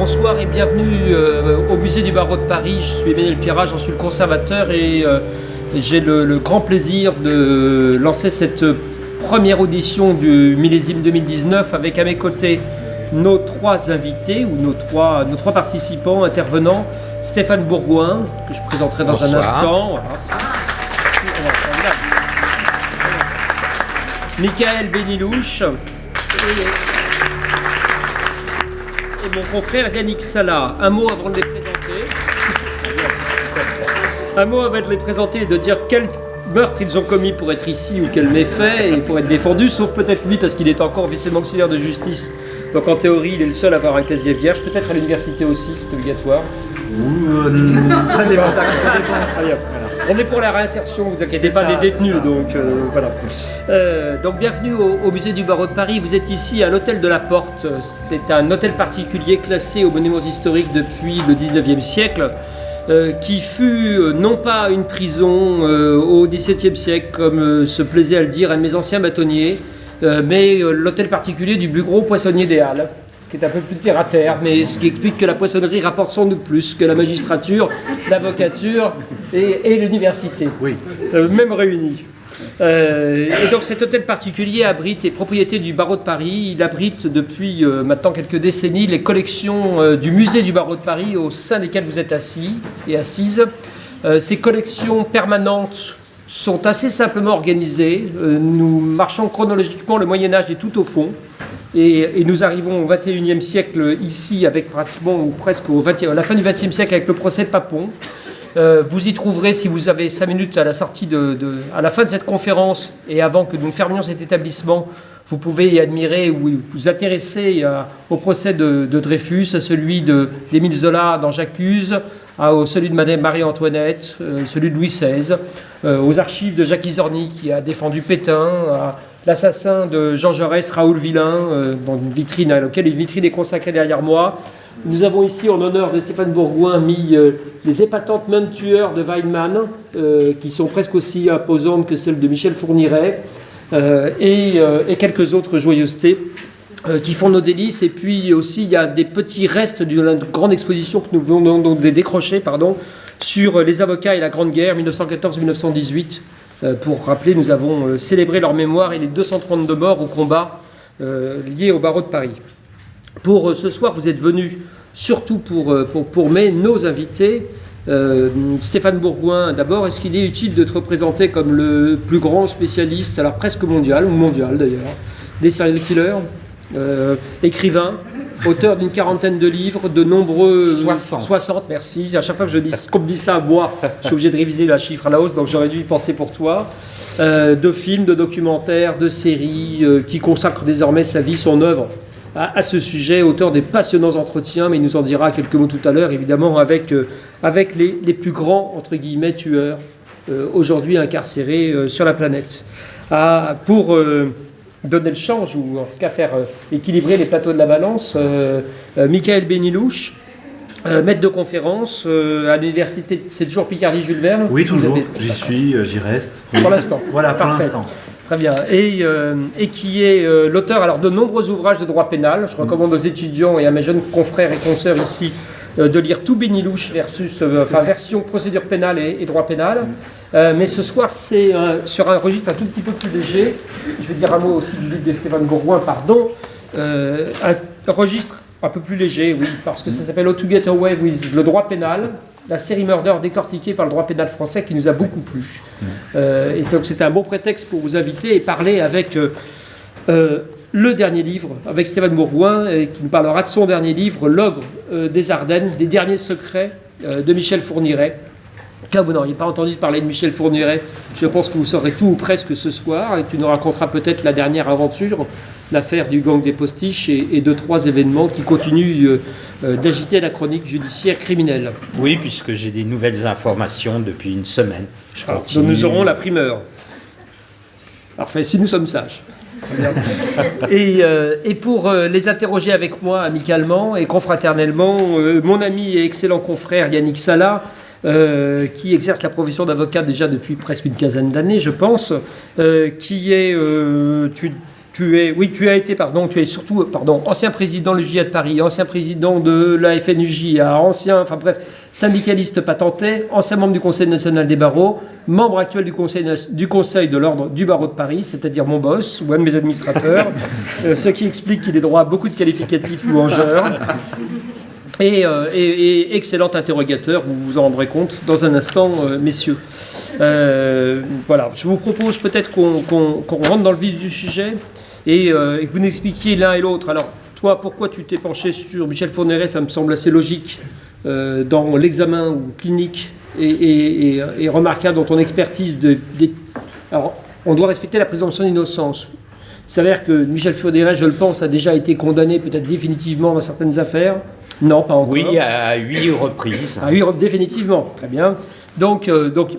Bonsoir et bienvenue au musée du barreau de Paris. Je suis Emmanuel Pierrat, j'en suis le conservateur et j'ai le grand plaisir de lancer cette première audition du millésime 2019 avec à mes côtés nos trois invités ou nos trois participants intervenants. Stéphane Bourgoin, que je présenterai dans un instant. Voilà. Michael Benilouche et mon confrère Yannick Sala. Un mot avant de les présenter et de dire quel meurtre ils ont commis pour être ici ou quel méfait et pour être défendus, sauf peut-être lui parce qu'il est encore officiellement auxiliaire de justice. Donc en théorie, il est le seul à avoir un casier vierge, peut-être à l'université aussi, c'est obligatoire. Ça dépend. On est pour la réinsertion, vous inquiétez pas, des détenus, donc voilà. Donc bienvenue au musée du barreau de Paris. Vous êtes ici à l'hôtel de la Porte. C'est un hôtel particulier classé aux monuments historiques depuis le 19e siècle, qui fut non pas une prison au XVIIe siècle, comme se plaisait à le dire un de mes anciens bâtonniers, mais l'hôtel particulier du plus gros poissonnier des Halles. Ce qui est un peu plus terre à terre, mais ce qui explique que la poissonnerie rapporte sans doute plus que la magistrature, l'avocature et l'université, oui. Même réunis. Et donc cet hôtel particulier abrite, est propriété du barreau de Paris. Il abrite depuis maintenant quelques décennies les collections du musée du barreau de Paris au sein desquelles vous êtes assis et assises. Ces collections permanentes sont assez simplement organisées. Nous marchons chronologiquement le Moyen-Âge et tout au fond. Et nous arrivons au XXIe siècle ici, avec pratiquement ou presque à la fin du XXe siècle avec le procès Papon. Vous y trouverez, si vous avez 5 minutes à la sortie à la fin de cette conférence et avant que nous fermions cet établissement, vous pouvez y admirer ou vous intéresser au procès de Dreyfus, à celui d'Émile Zola dans J'accuse, celui de Madame Marie-Antoinette, celui de Louis XVI, aux archives de Jacques Izorni qui a défendu Pétain, à l'assassin de Jean Jaurès, Raoul Villain, dans une vitrine à laquelle une vitrine est consacrée derrière moi. Nous avons ici, en l'honneur de Stéphane Bourgoin, mis les épatantes mains de tueur de Weinmann, qui sont presque aussi imposantes que celles de Michel Fourniret, et quelques autres joyeusetés qui font nos délices. Et puis aussi, il y a des petits restes d'une grande exposition que nous venons donc de décrocher, sur les avocats et la Grande Guerre, 1914-1918. Pour rappeler, nous avons célébré leur mémoire et les 232 morts au combat liés au barreau de Paris. Pour ce soir, vous êtes venus surtout pour nos invités. Stéphane Bourgoin, d'abord, est-ce qu'il est utile de te représenter comme le plus grand spécialiste, alors presque mondial, ou mondial d'ailleurs, des serial killers, écrivain, auteur d'une 40aine de livres, de nombreux... 60, merci. À chaque fois qu'on me dit ça à moi, je suis obligé de réviser la chiffre à la hausse, donc j'aurais dû y penser pour toi. De films, de documentaires, de séries, qui consacrent désormais sa vie, son œuvre à ce sujet, auteur des passionnants entretiens, mais il nous en dira quelques mots tout à l'heure, évidemment, avec les plus grands, entre guillemets, tueurs, aujourd'hui incarcérés sur la planète. Pour donner le change, ou en tout cas faire équilibrer les plateaux de la balance, Michael Benilouche, maître de conférence à l'université, c'est toujours Picardie-Jules Verne? Oui, toujours, j'y reste. Pour l'instant. Voilà, pour parfait. L'instant. Très bien. Et qui est l'auteur de nombreux ouvrages de droit pénal. Je recommande aux étudiants et à mes jeunes confrères et consoeurs ici de lire tout Benilouche version procédure pénale et droit pénal. Mais ce soir, c'est sur un registre un tout petit peu plus léger. Je vais dire un mot aussi du livre de Stéphane Bourgoin, un registre un peu plus léger, oui, parce que ça s'appelle How to Get Away with le droit pénal, la série Murder décortiquée par le droit pénal français qui nous a beaucoup plu. Et donc c'était un bon prétexte pour vous inviter et parler avec le dernier livre, avec Stéphane Bourgoin, qui nous parlera de son dernier livre, L'ogre des Ardennes, des derniers secrets de Michel Fourniret. Car vous n'auriez pas entendu parler de Michel Fourniret, je pense que vous saurez tout ou presque ce soir, et tu nous raconteras peut-être la dernière aventure, l'affaire du gang des postiches et 2-3 événements qui continuent d'agiter la chronique judiciaire criminelle. Oui, puisque j'ai des nouvelles informations depuis une semaine. Donc nous aurons la primeur. Parfait, si nous sommes sages. Et pour les interroger avec moi amicalement et confraternellement, mon ami et excellent confrère Yannick Sala, qui exerce la profession d'avocat déjà depuis presque une quinzaine d'années, je pense, qui est... Tu as été, tu es surtout, ancien président de l'UJA de Paris, ancien président de la FNUJ, syndicaliste patenté, ancien membre du Conseil national des barreaux, membre actuel du Conseil de l'ordre du barreau de Paris, c'est-à-dire mon boss ou un de mes administrateurs, ce qui explique qu'il est droit à beaucoup de qualificatifs louangeurs. Et excellent interrogateur, vous vous en rendrez compte dans un instant, messieurs. Voilà, je vous propose peut-être qu'on rentre dans le vif du sujet et que vous nous expliquiez l'un et l'autre. Alors, toi, pourquoi tu t'es penché sur Michel Fourniret? Ça me semble assez logique dans l'examen clinique et remarquable dans ton expertise. Alors, on doit respecter la présomption d'innocence. Il s'avère que Michel Fourniret, je le pense, a déjà été condamné peut-être définitivement dans certaines affaires. Non, pas encore. Oui, à 8 reprises. À 8 reprises, définitivement. Très bien. Donc,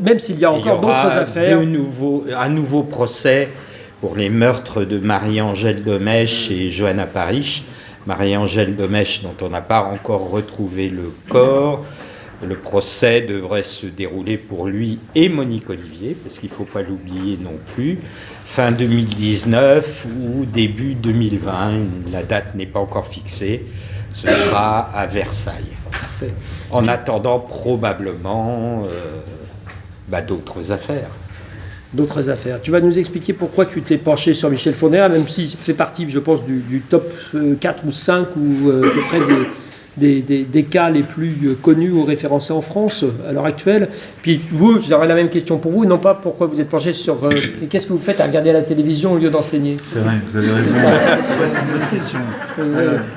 même s'il y a encore d'autres affaires... Un nouveau procès pour les meurtres de Marie-Angèle Domèche et Johanna Parish. Marie-Angèle Domèche, dont on n'a pas encore retrouvé le corps. Le procès devrait se dérouler pour lui et Monique Olivier, parce qu'il ne faut pas l'oublier non plus, fin 2019 ou début 2020. La date n'est pas encore fixée. Ce sera à Versailles. Parfait. En attendant probablement d'autres affaires. D'autres affaires. Tu vas nous expliquer pourquoi tu t'es penché sur Michel Fourniret, même s'il fait partie, je pense, du top 4 ou 5 ou à peu près des cas les plus connus ou référencés en France à l'heure actuelle. Puis vous, j'aurais la même question pour vous, non pas pourquoi vous êtes penché sur... qu'est-ce que vous faites à regarder à la télévision au lieu d'enseigner? C'est vrai, vous avez raison. C'est une bonne question.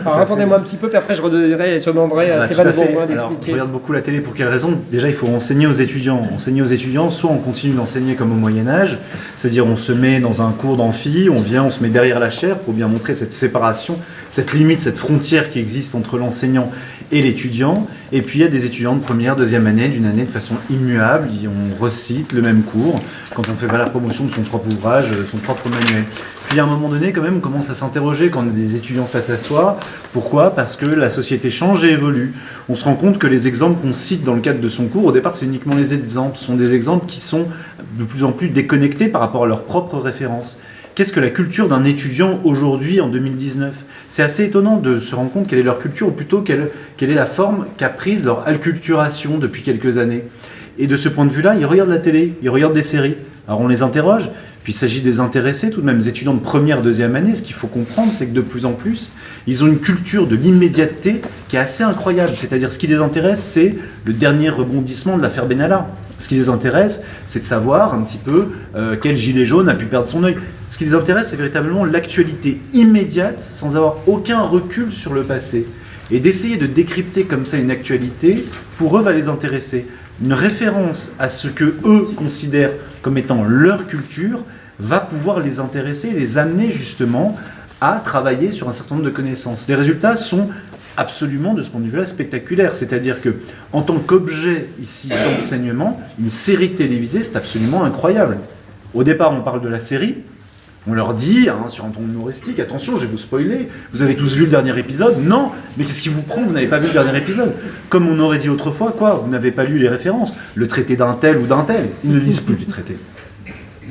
Alors répondez-moi un petit peu, puis après je demanderai à Stéphane Bourgoin d'expliquer. Alors, je regarde beaucoup la télé, pour quelle raison? Déjà, il faut enseigner aux étudiants. Enseigner aux étudiants, soit on continue d'enseigner comme au Moyen-Âge, c'est-à-dire on se met dans un cours d'amphi, on se met derrière la chaire pour bien montrer cette séparation, cette limite, cette frontière qui existe entre l'enseignant et l'étudiant. Et puis il y a des étudiants de première, deuxième année, d'une année de façon immuable, on recite le même cours quand on fait la promotion de son propre ouvrage, son propre manuel. Puis à un moment donné, quand même, on commence à s'interroger quand on a des étudiants face à soi. Pourquoi? Parce que la société change et évolue. On se rend compte que les exemples qu'on cite dans le cadre de son cours, au départ, c'est uniquement les exemples. Ce sont des exemples qui sont de plus en plus déconnectés par rapport à leurs propres références. Qu'est-ce que la culture d'un étudiant aujourd'hui, en 2019? C'est assez étonnant de se rendre compte quelle est leur culture, ou plutôt quelle est la forme qu'a prise leur acculturation depuis quelques années. Et de ce point de vue-là, ils regardent la télé, ils regardent des séries. Alors on les interroge, puis il s'agit des intéressés, tout de même, les étudiants de première, deuxième année. Ce qu'il faut comprendre, c'est que de plus en plus, ils ont une culture de l'immédiateté qui est assez incroyable. C'est-à-dire, ce qui les intéresse, c'est le dernier rebondissement de l'affaire Benalla. Ce qui les intéresse, c'est de savoir un petit peu quel gilet jaune a pu perdre son œil. Ce qui les intéresse, c'est véritablement l'actualité immédiate, sans avoir aucun recul sur le passé. Et d'essayer de décrypter comme ça une actualité, pour eux, va les intéresser. Une référence à ce que eux considèrent comme étant leur culture va pouvoir les intéresser, les amener justement à travailler sur un certain nombre de connaissances. Les résultats sont absolument, de ce point de vue-là, spectaculaires. C'est-à-dire que, en tant qu'objet ici d'enseignement, une série télévisée, c'est absolument incroyable. Au départ, on parle de la série. On leur dit, sur un ton humoristique, attention, je vais vous spoiler, vous avez tous vu le dernier épisode? Non, mais qu'est-ce qui vous prend? Vous n'avez pas vu le dernier épisode. Comme on aurait dit autrefois, vous n'avez pas lu les références, le traité d'un tel ou d'un tel. Ils ne lisent plus les traités.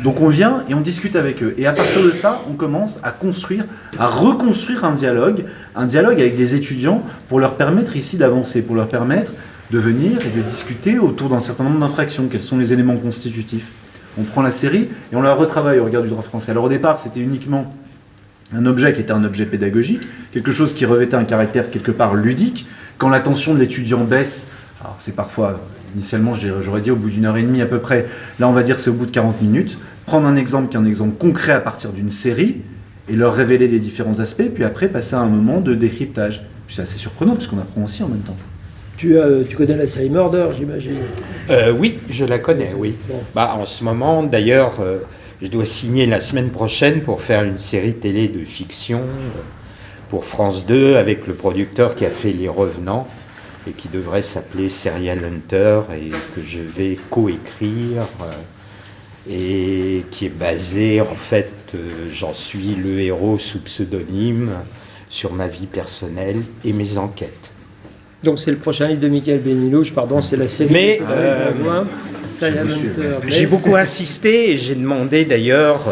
Donc on vient et on discute avec eux. Et à partir de ça, on commence à reconstruire un dialogue avec des étudiants pour leur permettre ici d'avancer, pour leur permettre de venir et de discuter autour d'un certain nombre d'infractions. Quels sont les éléments constitutifs? On prend la série et on la retravaille au regard du droit français. Alors au départ, c'était uniquement un objet qui était un objet pédagogique, quelque chose qui revêtait un caractère quelque part ludique. Quand l'attention de l'étudiant baisse, alors c'est parfois, initialement j'aurais dit au bout d'1h30 à peu près, là on va dire c'est au bout de 40 minutes, prendre un exemple qui est un exemple concret à partir d'une série et leur révéler les différents aspects, puis après passer à un moment de décryptage. Puis c'est assez surprenant parce qu'on apprend aussi en même temps. Tu connais la série Murder, j'imagine? Oui, je la connais, oui. Bon. En ce moment, d'ailleurs, je dois signer la semaine prochaine pour faire une série télé de fiction pour France 2 avec le producteur qui a fait Les Revenants et qui devrait s'appeler Serial Hunter et que je vais coécrire et qui est basé, en fait, j'en suis le héros sous pseudonyme sur ma vie personnelle et mes enquêtes. Donc c'est le prochain livre de Michael Benillouche, c'est la série. Mais Serial Hunter. j'ai beaucoup insisté et j'ai demandé d'ailleurs,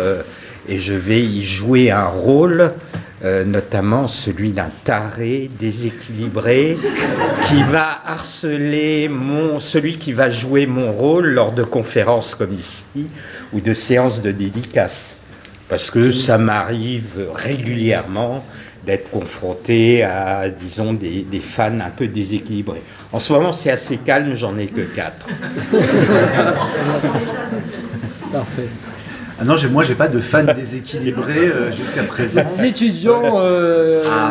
et je vais y jouer un rôle, notamment celui d'un taré déséquilibré qui va harceler celui qui va jouer mon rôle lors de conférences comme ici ou de séances de dédicaces. Parce que ça m'arrive régulièrement d'être confronté à, disons, des fans un peu déséquilibrés. En ce moment, c'est assez calme, j'en ai que 4. Parfait. Ah non, moi j'ai pas de fans déséquilibrés jusqu'à présent. Des étudiants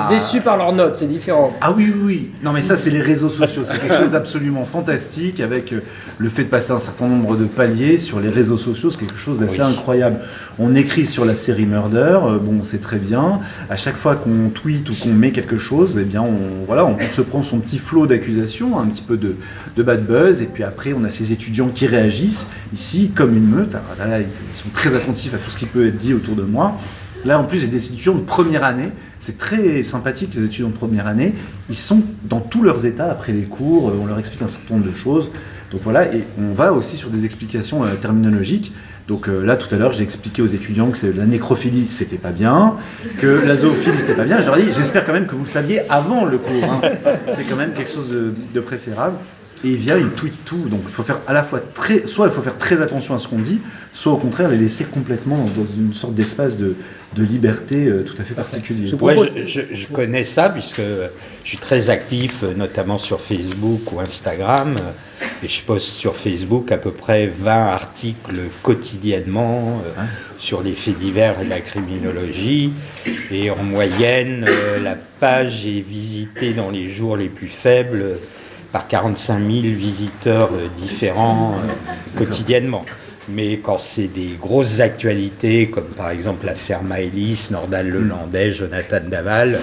déçus par leurs notes, c'est différent. Ah oui, oui, oui. Non mais ça c'est les réseaux sociaux, c'est quelque chose d'absolument fantastique avec le fait de passer un certain nombre de paliers sur les réseaux sociaux, c'est quelque chose d'assez incroyable. On écrit sur la série Murder, bon c'est très bien, à chaque fois qu'on tweet ou qu'on met quelque chose, eh bien on se prend son petit flot d'accusations, un petit peu de bad buzz, et puis après on a ces étudiants qui réagissent, ici comme une meute. Alors là ils sont très attentifs à tout ce qui peut être dit autour de moi. Là, en plus, j'ai des étudiants de première année. C'est très sympathique, les étudiants de première année. Ils sont dans tous leurs états après les cours. On leur explique un certain nombre de choses. Donc voilà, et on va aussi sur des explications terminologiques. Donc là, tout à l'heure, j'ai expliqué aux étudiants que la nécrophilie, c'était pas bien, que la zoophilie, c'était pas bien. Je leur ai dit, j'espère quand même que vous le saviez avant le cours. Hein. C'est quand même quelque chose de préférable. Et il vient, il tweet tout. Donc il faut faire à la fois soit il faut faire très attention à ce qu'on dit, soit au contraire les laisser complètement dans une sorte d'espace de liberté tout à fait particulier. Je connais ça puisque je suis très actif, notamment sur Facebook ou Instagram, et je poste sur Facebook à peu près 20 articles quotidiennement sur les faits divers et la criminologie. Et en moyenne, la page est visitée dans les jours les plus faibles par 45 000 visiteurs différents quotidiennement. Mais quand c'est des grosses actualités, comme par exemple l'affaire Maëlys, Nordal Lelandais, Jonathan Daval,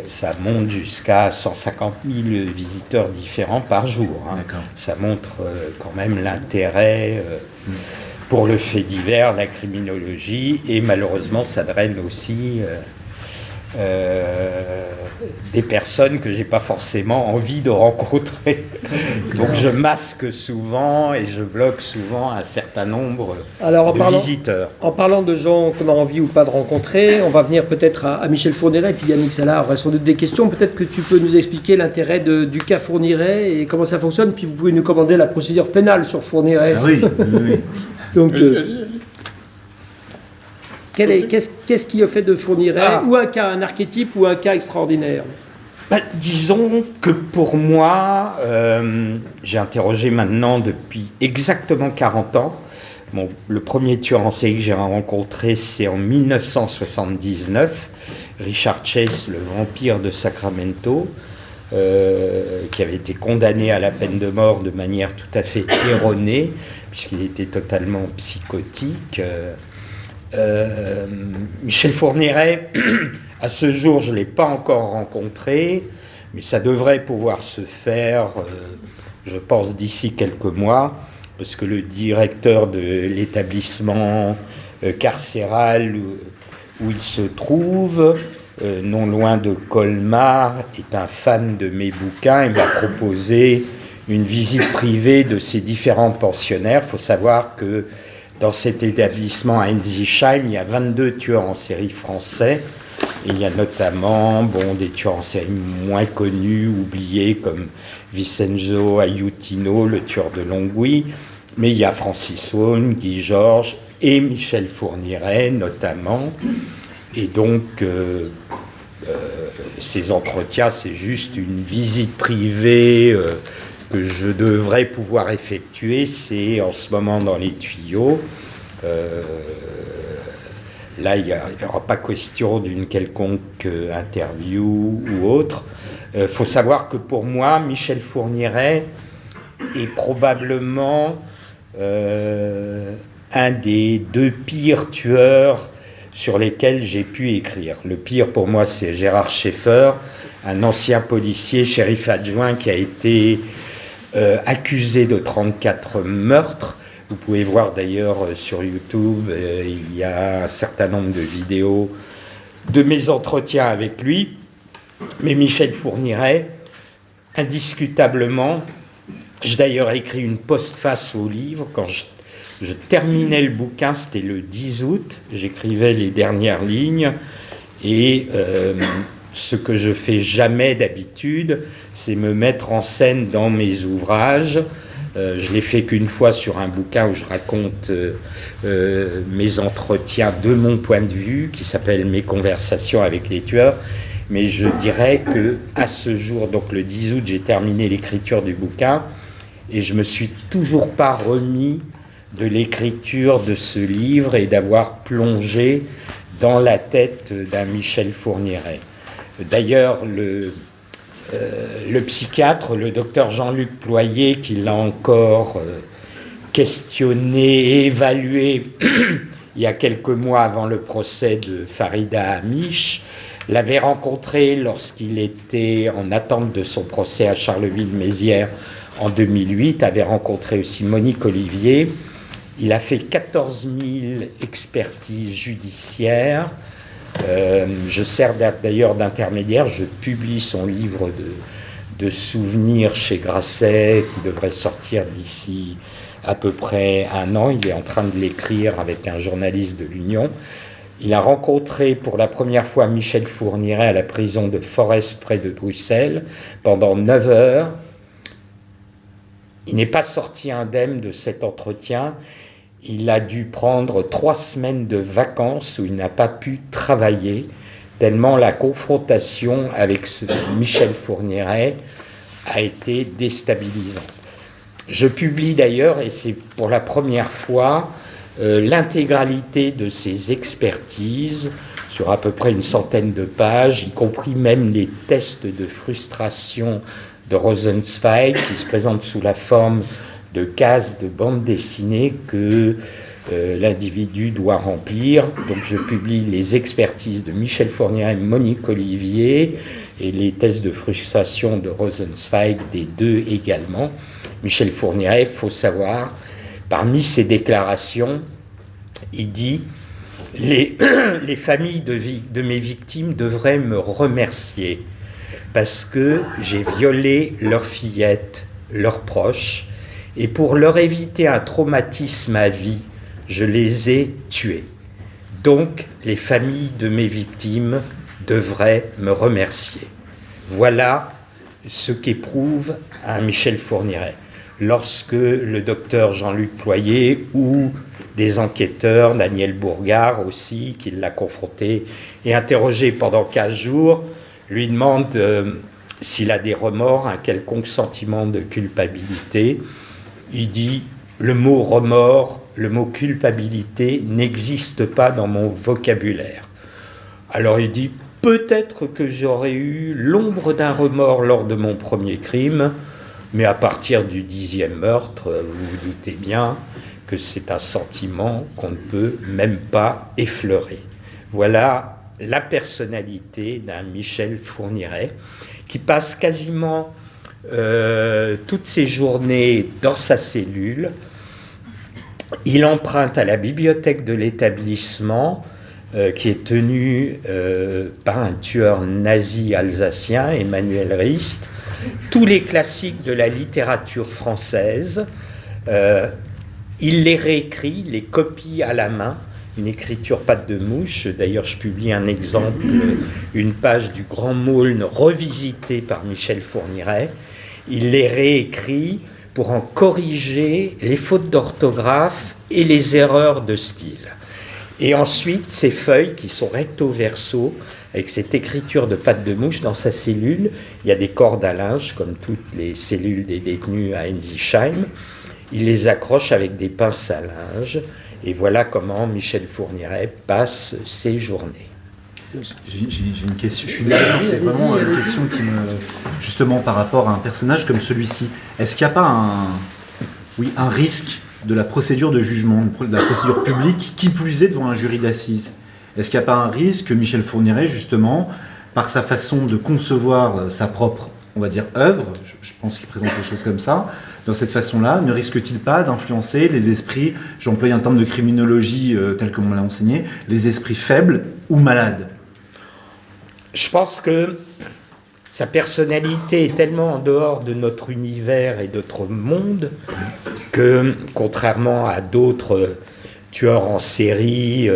ça monte jusqu'à 150 000 visiteurs différents par jour. Hein. Ça montre quand même l'intérêt pour le fait divers, la criminologie, et malheureusement ça draine aussi des personnes que j'ai pas forcément envie de rencontrer. Donc je masque souvent et je bloque souvent un certain nombre de visiteurs. En parlant de gens qu'on a envie ou pas de rencontrer, on va venir peut-être à Michel Fourniret et puis Yannick Salah aura sans doute des questions. Peut-être que tu peux nous expliquer l'intérêt du cas Fourniret et comment ça fonctionne, puis vous pouvez nous commander la procédure pénale sur Fourniret. Ah oui, oui. Donc qu'est-ce qui a fait de Fourniret ou un archétype ou un cas extraordinaire? Disons que pour moi, j'ai interrogé maintenant depuis exactement 40 ans. Le premier tueur en série que j'ai rencontré, c'est en 1979, Richard Chase, le vampire de Sacramento, qui avait été condamné à la peine de mort de manière tout à fait erronée, puisqu'il était totalement psychotique. Michel Fourniret, à ce jour, je ne l'ai pas encore rencontré, mais ça devrait pouvoir se faire, je pense, d'ici quelques mois, parce que le directeur de l'établissement carcéral où il se trouve, non loin de Colmar, est un fan de mes bouquins et m'a proposé une visite privée de ses différents pensionnaires. Il faut savoir que dans cet établissement à Ensisheim, il y a 22 tueurs en série français. Et il y a notamment des tueurs en série moins connus, oubliés, comme Vincenzo Aiutino, le tueur de Longwy. Mais il y a Francis Hone, Guy Georges et Michel Fourniret, notamment. Et donc, ces entretiens, c'est juste une visite privée que je devrais pouvoir effectuer. C'est en ce moment dans les tuyaux. Là, il n'y aura pas question d'une quelconque interview ou autre. Faut savoir que pour moi, Michel Fourniret est probablement un des 2 pires tueurs sur lesquels j'ai pu écrire. Le pire pour moi, c'est Gérard Schaeffer, un ancien policier, shérif adjoint, qui a été accusé de 34 meurtres. Vous pouvez voir d'ailleurs sur YouTube, il y a un certain nombre de vidéos de mes entretiens avec lui. Mais Michel Fourniret, indiscutablement, j'ai d'ailleurs écrit une postface au livre quand Je terminais le bouquin, c'était le 10 août, j'écrivais les dernières lignes, et ce que je fais jamais d'habitude, c'est me mettre en scène dans mes ouvrages. Je l'ai fait qu'une fois sur un bouquin où je raconte mes entretiens de mon point de vue, qui s'appelle « Mes conversations avec les tueurs ». Mais je dirais qu'à ce jour, donc le 10 août, j'ai terminé l'écriture du bouquin et je ne me suis toujours pas remis de l'écriture de ce livre et d'avoir plongé dans la tête d'un Michel Fourniret. D'ailleurs, le psychiatre, le docteur Jean-Luc Ployer, qui l'a encore questionné et évalué il y a quelques mois avant le procès de Farida Amiche, l'avait rencontré lorsqu'il était en attente de son procès à Charleville-Mézières en 2008, avait rencontré aussi Monique Olivier. Il a fait 14 000 expertises judiciaires. Je sers d'ailleurs d'intermédiaire, je publie son livre de souvenirs chez Grasset qui devrait sortir d'ici à peu près un an. Il est en train de l'écrire avec un journaliste de l'Union. Il a rencontré pour la première fois Michel Fourniret à la prison de Forest près de Bruxelles pendant 9 heures. Il n'est pas sorti indemne de cet entretien. Il a dû prendre 3 semaines de vacances où il n'a pas pu travailler, tellement la confrontation avec ce Michel Fourniret a été déstabilisante. Je publie d'ailleurs, et c'est pour la première fois, l'intégralité de ces expertises sur à peu près une centaine de pages, y compris même les tests de frustration de Rosenzweig qui se présentent sous la forme de cases de bande dessinée que l'individu doit remplir. Donc je publie les expertises de Michel Fourniret et Monique Olivier et les tests de frustration de Rosenzweig des deux également. Michel Fourniret, il faut savoir, parmi ses déclarations, il dit « Les familles de mes victimes devraient me remercier parce que j'ai violé leurs fillettes, leurs proches, et pour leur éviter un traumatisme à vie, je les ai tués. Donc, les familles de mes victimes devraient me remercier. » Voilà ce qu'éprouve un Michel Fourniret. Lorsque le docteur Jean-Luc Ployer ou des enquêteurs, Daniel Bourgard aussi, qui l'a confronté et interrogé pendant 15 jours, lui demande s'il a des remords, un quelconque sentiment de culpabilité. Il dit « Le mot remords, le mot culpabilité n'existe pas dans mon vocabulaire. » Alors il dit « Peut-être que j'aurais eu l'ombre d'un remords lors de mon premier crime, mais à partir du 10e meurtre, vous vous doutez bien que c'est un sentiment qu'on ne peut même pas effleurer. » Voilà la personnalité d'un Michel Fourniret qui passe quasiment toutes ses journées dans sa cellule. Il emprunte à la bibliothèque de l'établissement qui est tenue par un tueur nazi alsacien, Emmanuel Rist, tous les classiques de la littérature française. Il les réécrit, les copie à la main, une écriture patte de mouche. D'ailleurs, je publie un exemple, une page du Grand Maulne revisitée par Michel Fourniret. Il les réécrit pour en corriger les fautes d'orthographe et les erreurs de style. Et ensuite, ces feuilles qui sont recto verso, avec cette écriture de patte de mouche dans sa cellule, il y a des cordes à linge, comme toutes les cellules des détenus à Ensisheim. Il les accroche avec des pinces à linge. Et voilà comment Michel Fourniret passe ses journées. J'ai une question, je suis désolé, c'est vraiment une question qui me... Justement par rapport à un personnage comme celui-ci, est-ce qu'il n'y a pas un risque de la procédure de jugement, de la procédure publique, qui plus est devant un jury d'assises? Est-ce qu'il n'y a pas un risque que Michel Fourniret, justement, par sa façon de concevoir sa propre, on va dire, œuvre, je pense qu'il présente les choses comme ça, dans cette façon-là, ne risque-t-il pas d'influencer les esprits, j'emploie un terme de criminologie tel que l'on me l'a enseigné, les esprits faibles ou malades? Je pense que sa personnalité est tellement en dehors de notre univers et de notre monde que, contrairement à d'autres tueurs en série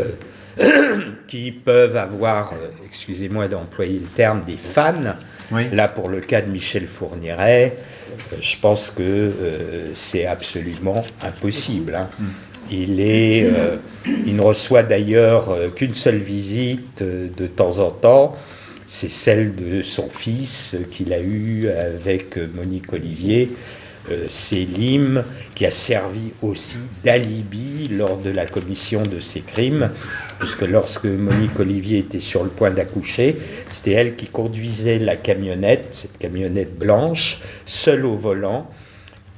qui peuvent avoir, excusez-moi d'employer le terme, des fans, Oui. là pour le cas de Michel Fourniret, je pense que c'est absolument impossible. Hein. Il ne reçoit d'ailleurs qu'une seule visite de temps en temps. C'est celle de son fils qu'il a eue avec Monique Olivier, Selim, qui a servi aussi d'alibi lors de la commission de ces crimes, puisque lorsque Monique Olivier était sur le point d'accoucher, c'était elle qui conduisait la camionnette, cette camionnette blanche, seule au volant.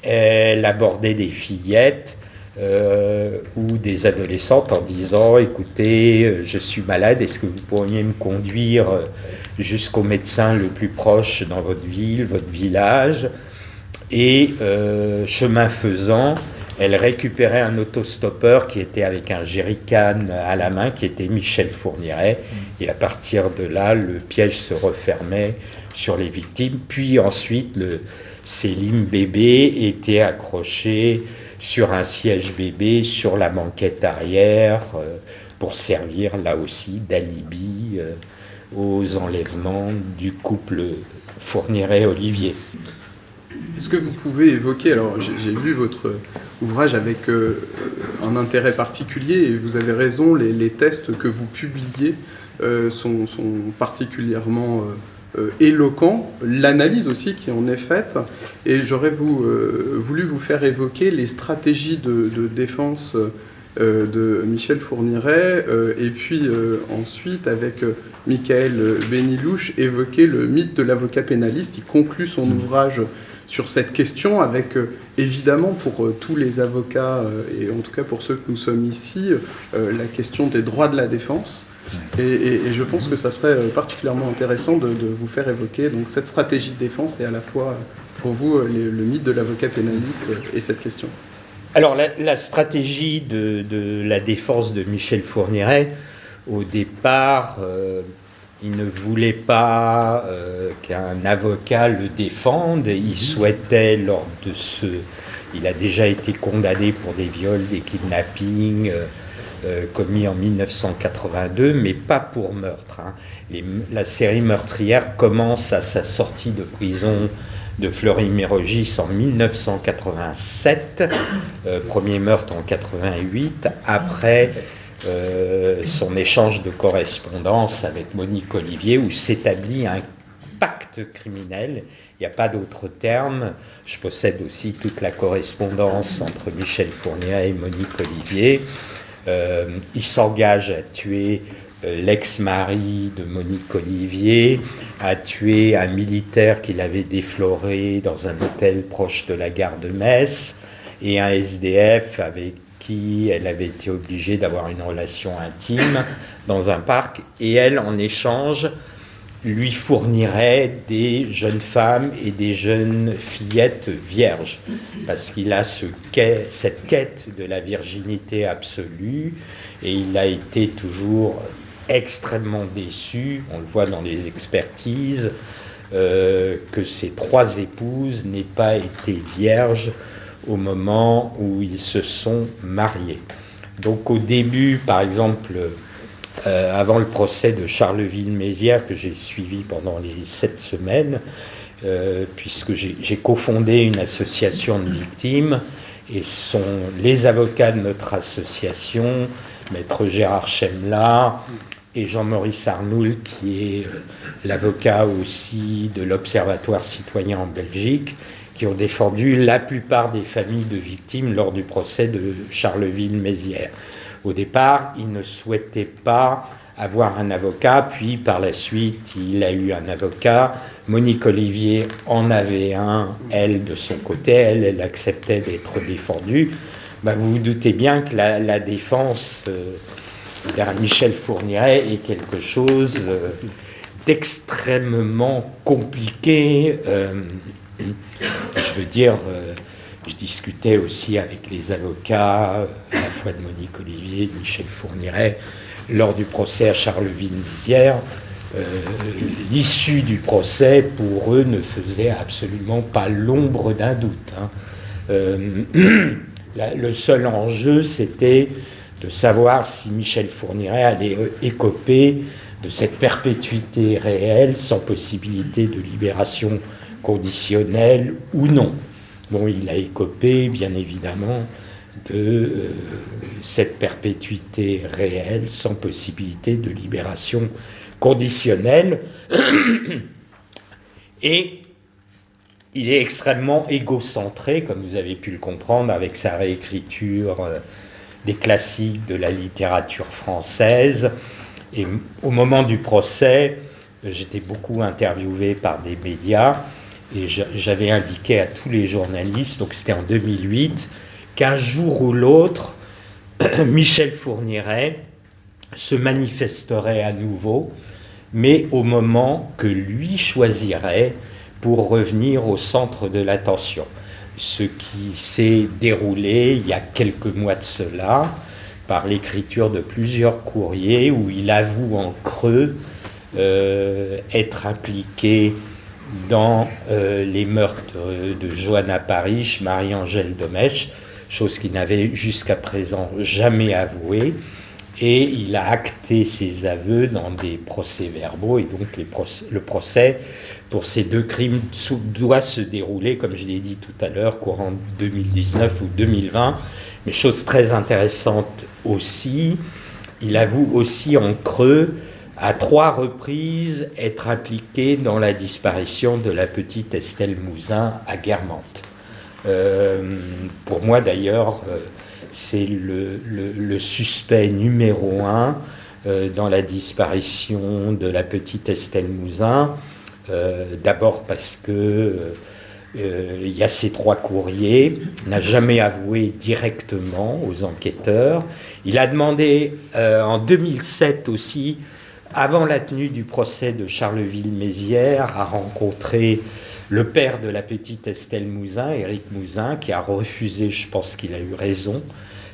Elle abordait des fillettes ou des adolescentes en disant « Écoutez, je suis malade, est-ce que vous pourriez me conduire jusqu'au médecin le plus proche dans votre ville, votre village ?» Et chemin faisant, elle récupérait un autostoppeur qui était avec un jerrycan à la main, qui était Michel Fourniret. Et à partir de là, le piège se refermait sur les victimes. Puis ensuite, le Selim bébé était accroché sur un siège bébé, sur la banquette arrière, pour servir là aussi d'alibi aux enlèvements du couple Fourniret-Olivier. Est-ce que vous pouvez évoquer, alors j'ai lu votre ouvrage avec un intérêt particulier, et vous avez raison, les tests que vous publiez sont particulièrement éloquents, l'analyse aussi qui en est faite, et j'aurais voulu vous faire évoquer les stratégies de défense de Michel Fourniret, et puis ensuite avec Michael Benilouche évoquer le mythe de l'avocat pénaliste. Il conclut son ouvrage sur cette question avec évidemment pour tous les avocats et en tout cas pour ceux que nous sommes ici, la question des droits de la défense. Et je pense que ça serait particulièrement intéressant de vous faire évoquer donc, cette stratégie de défense et à la fois pour vous le mythe de l'avocat pénaliste et cette question. Alors la stratégie de la défense de Michel Fourniret, au départ, il ne voulait pas qu'un avocat le défende. Il souhaitait, lors de il a déjà été condamné pour des viols, des kidnappings commis en 1982, mais pas pour meurtre. Hein. La série meurtrière commence à sa sortie de prison de Fleury-Mérogis en 1987, premier meurtre en 88, après son échange de correspondance avec Monique Olivier, où s'établit un pacte criminel. Il n'y a pas d'autre terme. Je possède aussi toute la correspondance entre Michel Fourniret et Monique Olivier. Il s'engage à tuer l'ex-mari de Monique Olivier, a tué un militaire qu'il avait défloré dans un hôtel proche de la gare de Metz, et un SDF avec qui elle avait été obligée d'avoir une relation intime dans un parc, et elle, en échange, lui fournirait des jeunes femmes et des jeunes fillettes vierges, parce qu'il a cette quête de la virginité absolue, et il a été toujours extrêmement déçu, on le voit dans les expertises, que ses 3 épouses n'aient pas été vierges au moment où ils se sont mariés. Donc au début, par exemple, avant le procès de Charleville-Mézières, que j'ai suivi pendant les 7 semaines, puisque j'ai cofondé une association de victimes, et ce sont les avocats de notre association, Maître Gérard Chemla et Jean-Maurice Arnoul, qui est l'avocat aussi de l'Observatoire citoyen en Belgique, qui ont défendu la plupart des familles de victimes lors du procès de Charleville-Mézières. Au départ, il ne souhaitait pas avoir un avocat, puis par la suite, il a eu un avocat. Monique Olivier en avait un, elle, de son côté, elle acceptait d'être défendue. Vous vous doutez bien que la défense d'un Michel Fourniret est quelque chose d'extrêmement compliqué. Je veux dire, je discutais aussi avec les avocats, à la fois de Monique Olivier et de Michel Fourniret, lors du procès à Charleville-Mézières. l'issue du procès, pour eux, ne faisait absolument pas l'ombre d'un doute. Le seul enjeu, c'était de savoir si Michel Fourniret allait écoper de cette perpétuité réelle sans possibilité de libération conditionnelle ou non. Bon, il a écopé, bien évidemment, de cette perpétuité réelle sans possibilité de libération conditionnelle. Et il est extrêmement égocentré, comme vous avez pu le comprendre, avec sa réécriture des classiques de la littérature française. Et au moment du procès, j'étais beaucoup interviewé par des médias, et j'avais indiqué à tous les journalistes, donc c'était en 2008, qu'un jour ou l'autre, Michel Fourniret se manifesterait à nouveau, mais au moment que lui choisirait pour revenir au centre de l'attention. Ce qui s'est déroulé il y a quelques mois de cela, par l'écriture de plusieurs courriers où il avoue en creux être impliqué dans les meurtres de Johanna Parish, Marie-Angèle Domèche, chose qu'il n'avait jusqu'à présent jamais avouée. Et il a acté ses aveux dans des procès-verbaux, et donc le procès pour ces deux crimes doit se dérouler, comme je l'ai dit tout à l'heure, courant 2019 ou 2020. Mais chose très intéressante aussi, il avoue aussi en creux, à 3 reprises, être impliqué dans la disparition de la petite Estelle Mouzin à Guermantes. Pour moi d'ailleurs, c'est le suspect numéro 1 dans la disparition de la petite Estelle Mouzin. D'abord parce que il y a ces 3 courriers, il n'a jamais avoué directement aux enquêteurs. Il a demandé en 2007 aussi, avant la tenue du procès de Charleville-Mézières, à rencontrer le père de la petite Estelle Mouzin, Éric Mouzin, qui a refusé, je pense qu'il a eu raison,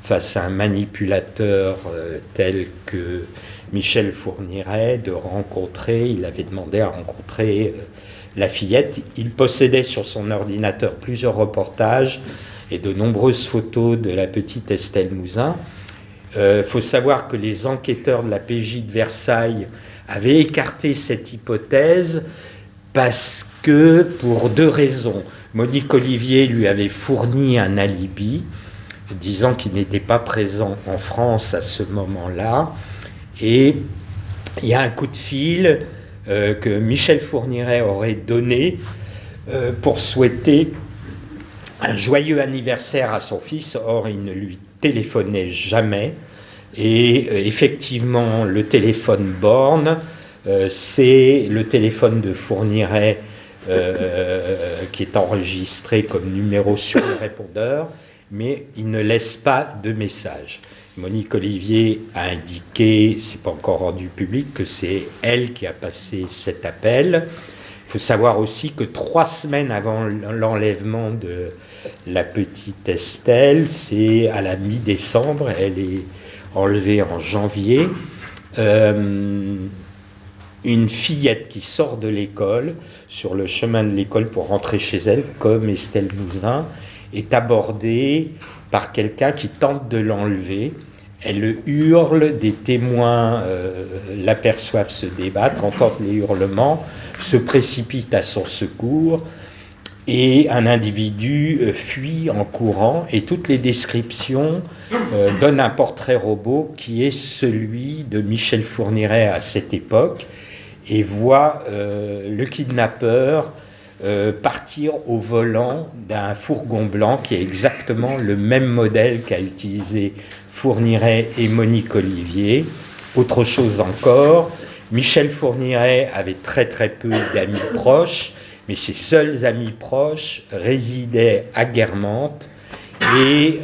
face à un manipulateur tel que Michel Fourniret, de rencontrer, il avait demandé à rencontrer la fillette. Il possédait sur son ordinateur plusieurs reportages et de nombreuses photos de la petite Estelle Mouzin. Faut savoir que les enquêteurs de la PJ de Versailles avaient écarté cette hypothèse parce que, pour 2 raisons, Monique Olivier lui avait fourni un alibi, disant qu'il n'était pas présent en France à ce moment-là, et il y a un coup de fil que Michel Fourniret aurait donné pour souhaiter un joyeux anniversaire à son fils. Or, il ne lui téléphonait jamais, et effectivement, le téléphone borne, c'est le téléphone de Fourniret qui est enregistré comme numéro sur le répondeur, mais il ne laisse pas de message. Monique Olivier a indiqué, c'est pas encore rendu public, que c'est elle qui a passé cet appel. Il faut savoir aussi que 3 semaines avant l'enlèvement de la petite Estelle, c'est à la mi-décembre, elle est enlevée en janvier, une fillette qui sort de l'école, sur le chemin de l'école pour rentrer chez elle, comme Estelle Mouzin, est abordée par quelqu'un qui tente de l'enlever. Elle hurle, des témoins l'aperçoivent se débattre, entendent les hurlements, se précipitent à son secours, et un individu fuit en courant, et toutes les descriptions donnent un portrait robot qui est celui de Michel Fourniret à cette époque, et voit le kidnappeur partir au volant d'un fourgon blanc qui est exactement le même modèle qu'a utilisé Fourniret et Monique Olivier. Autre chose encore, Michel Fourniret avait très très peu d'amis proches, mais ses seuls amis proches résidaient à Guermantes, et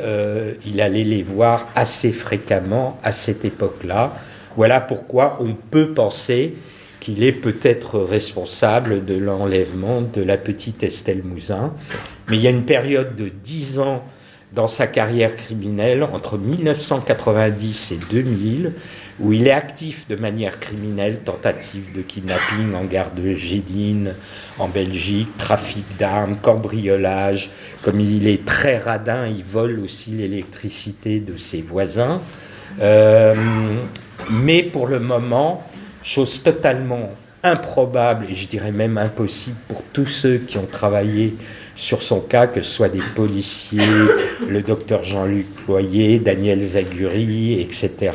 il allait les voir assez fréquemment à cette époque-là. Voilà pourquoi on peut penser qu'il est peut-être responsable de l'enlèvement de la petite Estelle Mouzin. Mais il y a une période de 10 ans dans sa carrière criminelle entre 1990 et 2000, où il est actif de manière criminelle, tentative de kidnapping en gare de Gédine, en Belgique, trafic d'armes, cambriolage. Comme il est très radin, il vole aussi l'électricité de ses voisins. Mais pour le moment, chose totalement improbable, et je dirais même impossible pour tous ceux qui ont travaillé sur son cas, que ce soit des policiers, le docteur Jean-Luc Ployer, Daniel Zaguri, etc.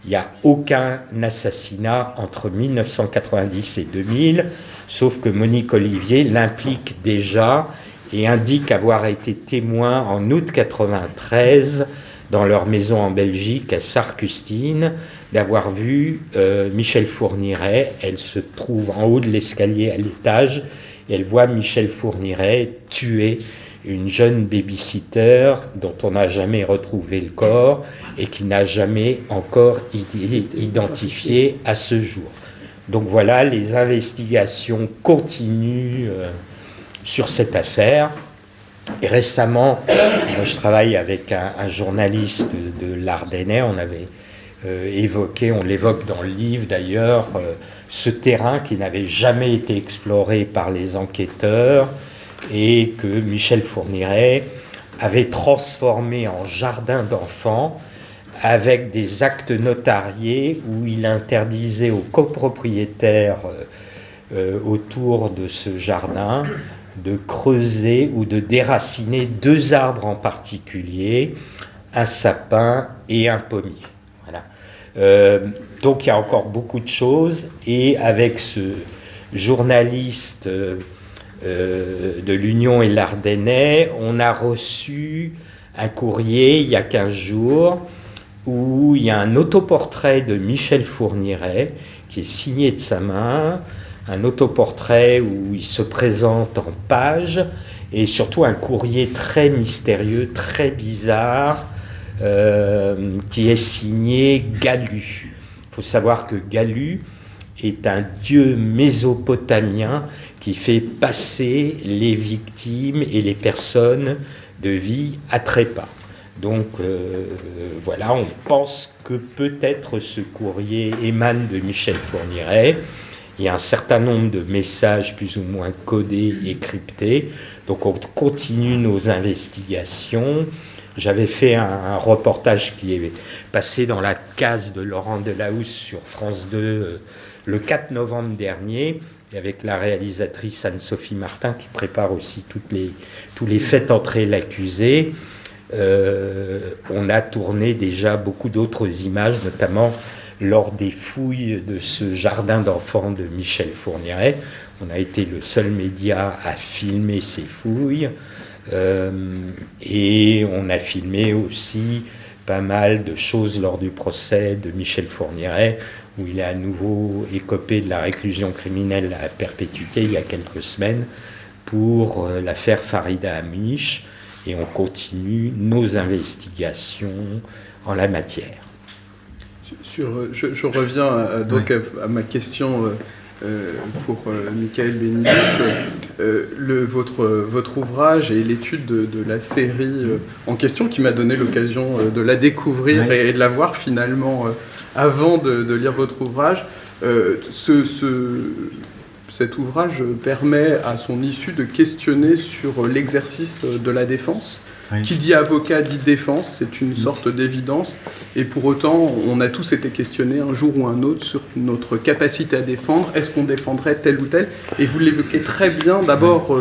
Il n'y a aucun assassinat entre 1990 et 2000, sauf que Monique Olivier l'implique déjà et indique avoir été témoin en août 1993 dans leur maison en Belgique, à Sarcustine, d'avoir vu Michel Fourniret. Elle se trouve en haut de l'escalier à l'étage et elle voit Michel Fourniret tuer une jeune babysitter dont on n'a jamais retrouvé le corps et qui n'a jamais encore été identifié à ce jour. Donc voilà, les investigations continuent sur cette affaire. Et récemment, moi je travaille avec un journaliste de l'Ardennais, on avait évoqué, on l'évoque dans le livre d'ailleurs, ce terrain qui n'avait jamais été exploré par les enquêteurs et que Michel Fourniret avait transformé en jardin d'enfants avec des actes notariés où il interdisait aux copropriétaires autour de ce jardin de creuser ou de déraciner 2 arbres en particulier, un sapin et un pommier. Voilà. Donc il y a encore beaucoup de choses, et avec ce journaliste de l'Union et l'Ardennais, on a reçu un courrier il y a 15 jours où il y a un autoportrait de Michel Fourniret qui est signé de sa main, un autoportrait où il se présente en page, et surtout un courrier très mystérieux, très bizarre, qui est signé Galu. Il faut savoir que Galu est un dieu mésopotamien qui fait passer les victimes et les personnes de vie à trépas. Donc voilà, on pense que peut-être ce courrier émane de Michel Fourniret. Il y a un certain nombre de messages plus ou moins codés et cryptés. Donc on continue nos investigations. J'avais fait un reportage qui est passé dans la case de Laurent Delahousse sur France 2 le 4 novembre dernier, et avec la réalisatrice Anne-Sophie Martin qui prépare aussi tous les faits entrés l'accusé. On a tourné déjà beaucoup d'autres images, notamment lors des fouilles de ce jardin d'enfants de Michel Fourniret. On a été le seul média à filmer ces fouilles, et on a filmé aussi pas mal de choses lors du procès de Michel Fourniret, où il a à nouveau écopé de la réclusion criminelle à perpétuité il y a quelques semaines pour l'affaire Farida Amish, et on continue nos investigations en la matière. Je reviens donc à ma question pour Michael Benillush. Votre ouvrage et l'étude de la série en question, qui m'a donné l'occasion de la découvrir et de la voir finalement avant de lire votre ouvrage, cet ouvrage permet à son issue de questionner sur l'exercice de la défense. Oui. Qui dit avocat dit défense, c'est une sorte d'évidence, et pour autant on a tous été questionnés un jour ou un autre sur notre capacité à défendre. Est-ce qu'on défendrait tel ou tel? Et vous l'évoquez très bien, d'abord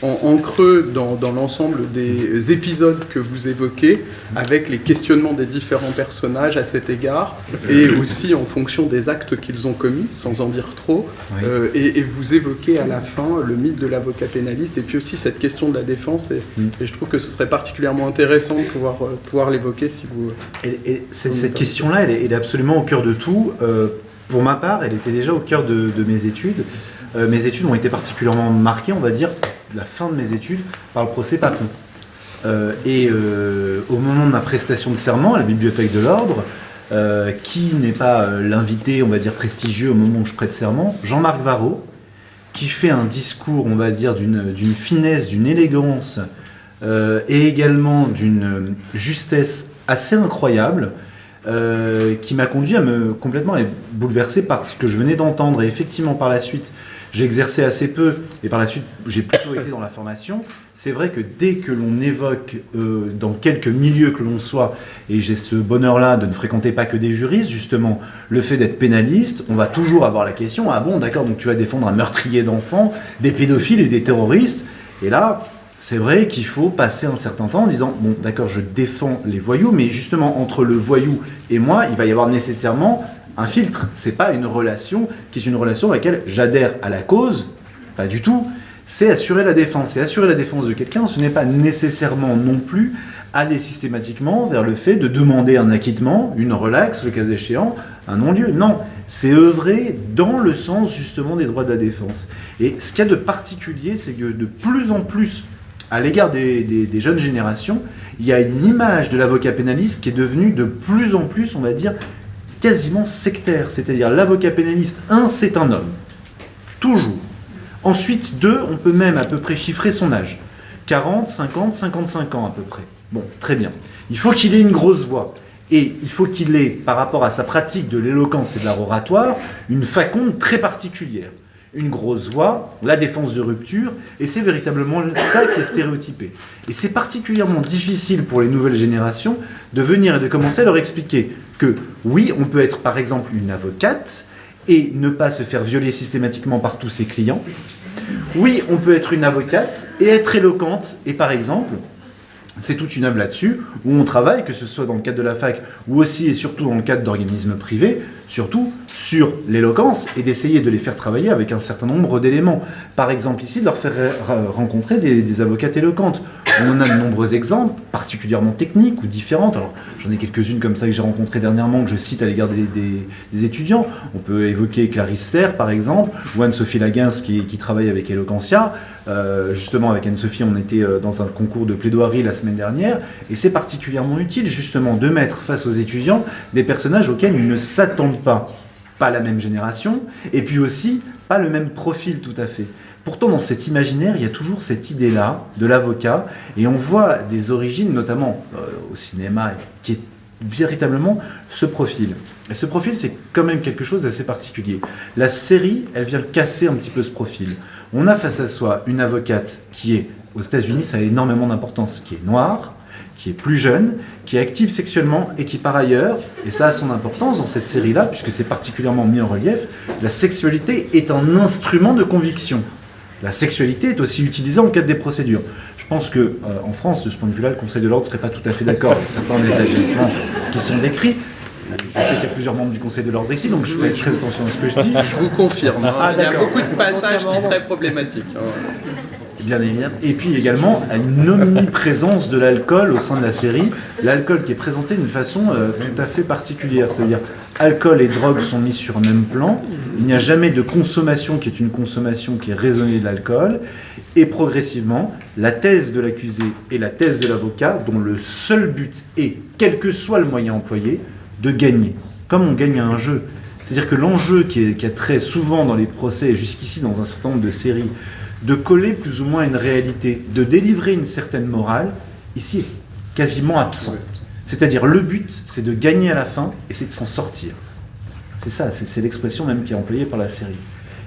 en creux dans l'ensemble des épisodes que vous évoquez, avec les questionnements des différents personnages à cet égard, et aussi en fonction des actes qu'ils ont commis, sans en dire trop. Oui. Et vous évoquez à la fin le mythe de l'avocat pénaliste, et puis aussi cette question de la défense, et je trouve que ce serait particulièrement intéressant de pouvoir l'évoquer si vous... Cette question-là, elle est absolument au cœur de tout. Pour ma part, elle était déjà au cœur de mes études. Mes études ont été particulièrement marquées, on va dire, la fin de mes études, par le procès Papon. Au moment de ma prestation de serment à la Bibliothèque de l'Ordre, qui n'est pas l'invité, on va dire, prestigieux au moment où je prête serment, Jean-Marc Varro, qui fait un discours, on va dire, d'une finesse, d'une élégance, et également d'une justesse assez incroyable, qui m'a conduit à me complètement être bouleversé par ce que je venais d'entendre. Et effectivement, par la suite, j'ai exercé assez peu, et par la suite, j'ai plutôt été dans la formation. C'est vrai que dès que l'on évoque, dans quelque milieu que l'on soit, et j'ai ce bonheur-là de ne fréquenter pas que des juristes, justement, le fait d'être pénaliste, on va toujours avoir la question, ah bon, d'accord, donc tu vas défendre un meurtrier d'enfants, des pédophiles et des terroristes. Et là, c'est vrai qu'il faut passer un certain temps en disant, bon, d'accord, je défends les voyous, mais justement, entre le voyou et moi, il va y avoir nécessairement un filtre. C'est pas une relation qui est une relation dans laquelle j'adhère à la cause, pas du tout. C'est assurer la défense. Et assurer la défense de quelqu'un, ce n'est pas nécessairement non plus aller systématiquement vers le fait de demander un acquittement, une relaxe, le cas échéant, un non-lieu. Non, c'est œuvrer dans le sens justement des droits de la défense. Et ce qu'il y a de particulier, c'est que de plus en plus, à l'égard des jeunes générations, il y a une image de l'avocat pénaliste qui est devenue de plus en plus, on va dire, quasiment sectaire. C'est-à-dire l'avocat pénaliste, c'est un homme. Toujours. Ensuite, 2, on peut même à peu près chiffrer son âge. 40, 50, 55 ans à peu près. Bon, très bien. Il faut qu'il ait une grosse voix. Et il faut qu'il ait, par rapport à sa pratique de l'éloquence et de l'art oratoire, une faconde très particulière. Une grosse voix, la défense de rupture, et c'est véritablement ça qui est stéréotypé. Et c'est particulièrement difficile pour les nouvelles générations de venir et de commencer à leur expliquer que oui, on peut être par exemple une avocate et ne pas se faire violer systématiquement par tous ses clients. Oui, on peut être une avocate et être éloquente, et par exemple, c'est toute une œuvre là-dessus, où on travaille, que ce soit dans le cadre de la fac, ou aussi et surtout dans le cadre d'organismes privés, surtout sur l'éloquence, et d'essayer de les faire travailler avec un certain nombre d'éléments. Par exemple ici, de leur faire rencontrer des avocates éloquentes. On en a de nombreux exemples, particulièrement techniques ou différentes. Alors, j'en ai quelques-unes comme ça que j'ai rencontrées dernièrement, que je cite à l'égard des étudiants. On peut évoquer Clarisse Serre, par exemple, ou Anne-Sophie Laguens, qui travaille avec Eloquentia. Justement, avec Anne-Sophie, on était dans un concours de plaidoirie la semaine dernière, et c'est particulièrement utile, justement, de mettre face aux étudiants des personnages auxquels ils ne s'attendent pas. Pas la même génération, et puis aussi pas le même profil tout à fait. Pourtant, dans cet imaginaire, il y a toujours cette idée-là de l'avocat, et on voit des origines, notamment au cinéma, qui est véritablement ce profil. Et ce profil, c'est quand même quelque chose d'assez particulier. La série, elle vient casser un petit peu ce profil. On a face à soi une avocate qui est, aux États-Unis, ça a énormément d'importance, qui est noire, qui est plus jeune, qui est active sexuellement et qui par ailleurs, et ça a son importance dans cette série-là, puisque c'est particulièrement mis en relief, la sexualité est un instrument de conviction. La sexualité est aussi utilisée en cadre des procédures. Je pense que en France, de ce point de vue-là, le Conseil de l'ordre ne serait pas tout à fait d'accord avec certains des agissements qui sont décrits. Je sais qu'il y a plusieurs membres du Conseil de l'ordre ici, donc je fais très attention à ce que je dis. Je vous confirme, il y a beaucoup de passages qui seraient problématiques. Bien évidemment. Et puis également une omniprésence de l'alcool au sein de la série. L'alcool qui est présenté d'une façon tout à fait particulière. C'est-à-dire, alcool et drogue sont mis sur un même plan. Il n'y a jamais de consommation qui est une consommation qui est raisonnée de l'alcool. Et progressivement, la thèse de l'accusé et la thèse de l'avocat, dont le seul but est, quel que soit le moyen employé, de gagner. Comme on gagne à un jeu. C'est-à-dire que l'enjeu qui a trait souvent dans les procès, et jusqu'ici dans un certain nombre de séries, de coller plus ou moins une réalité, de délivrer une certaine morale, ici est quasiment absent. C'est-à-dire le but, c'est de gagner à la fin et c'est de s'en sortir. C'est ça, c'est l'expression même qui est employée par la série.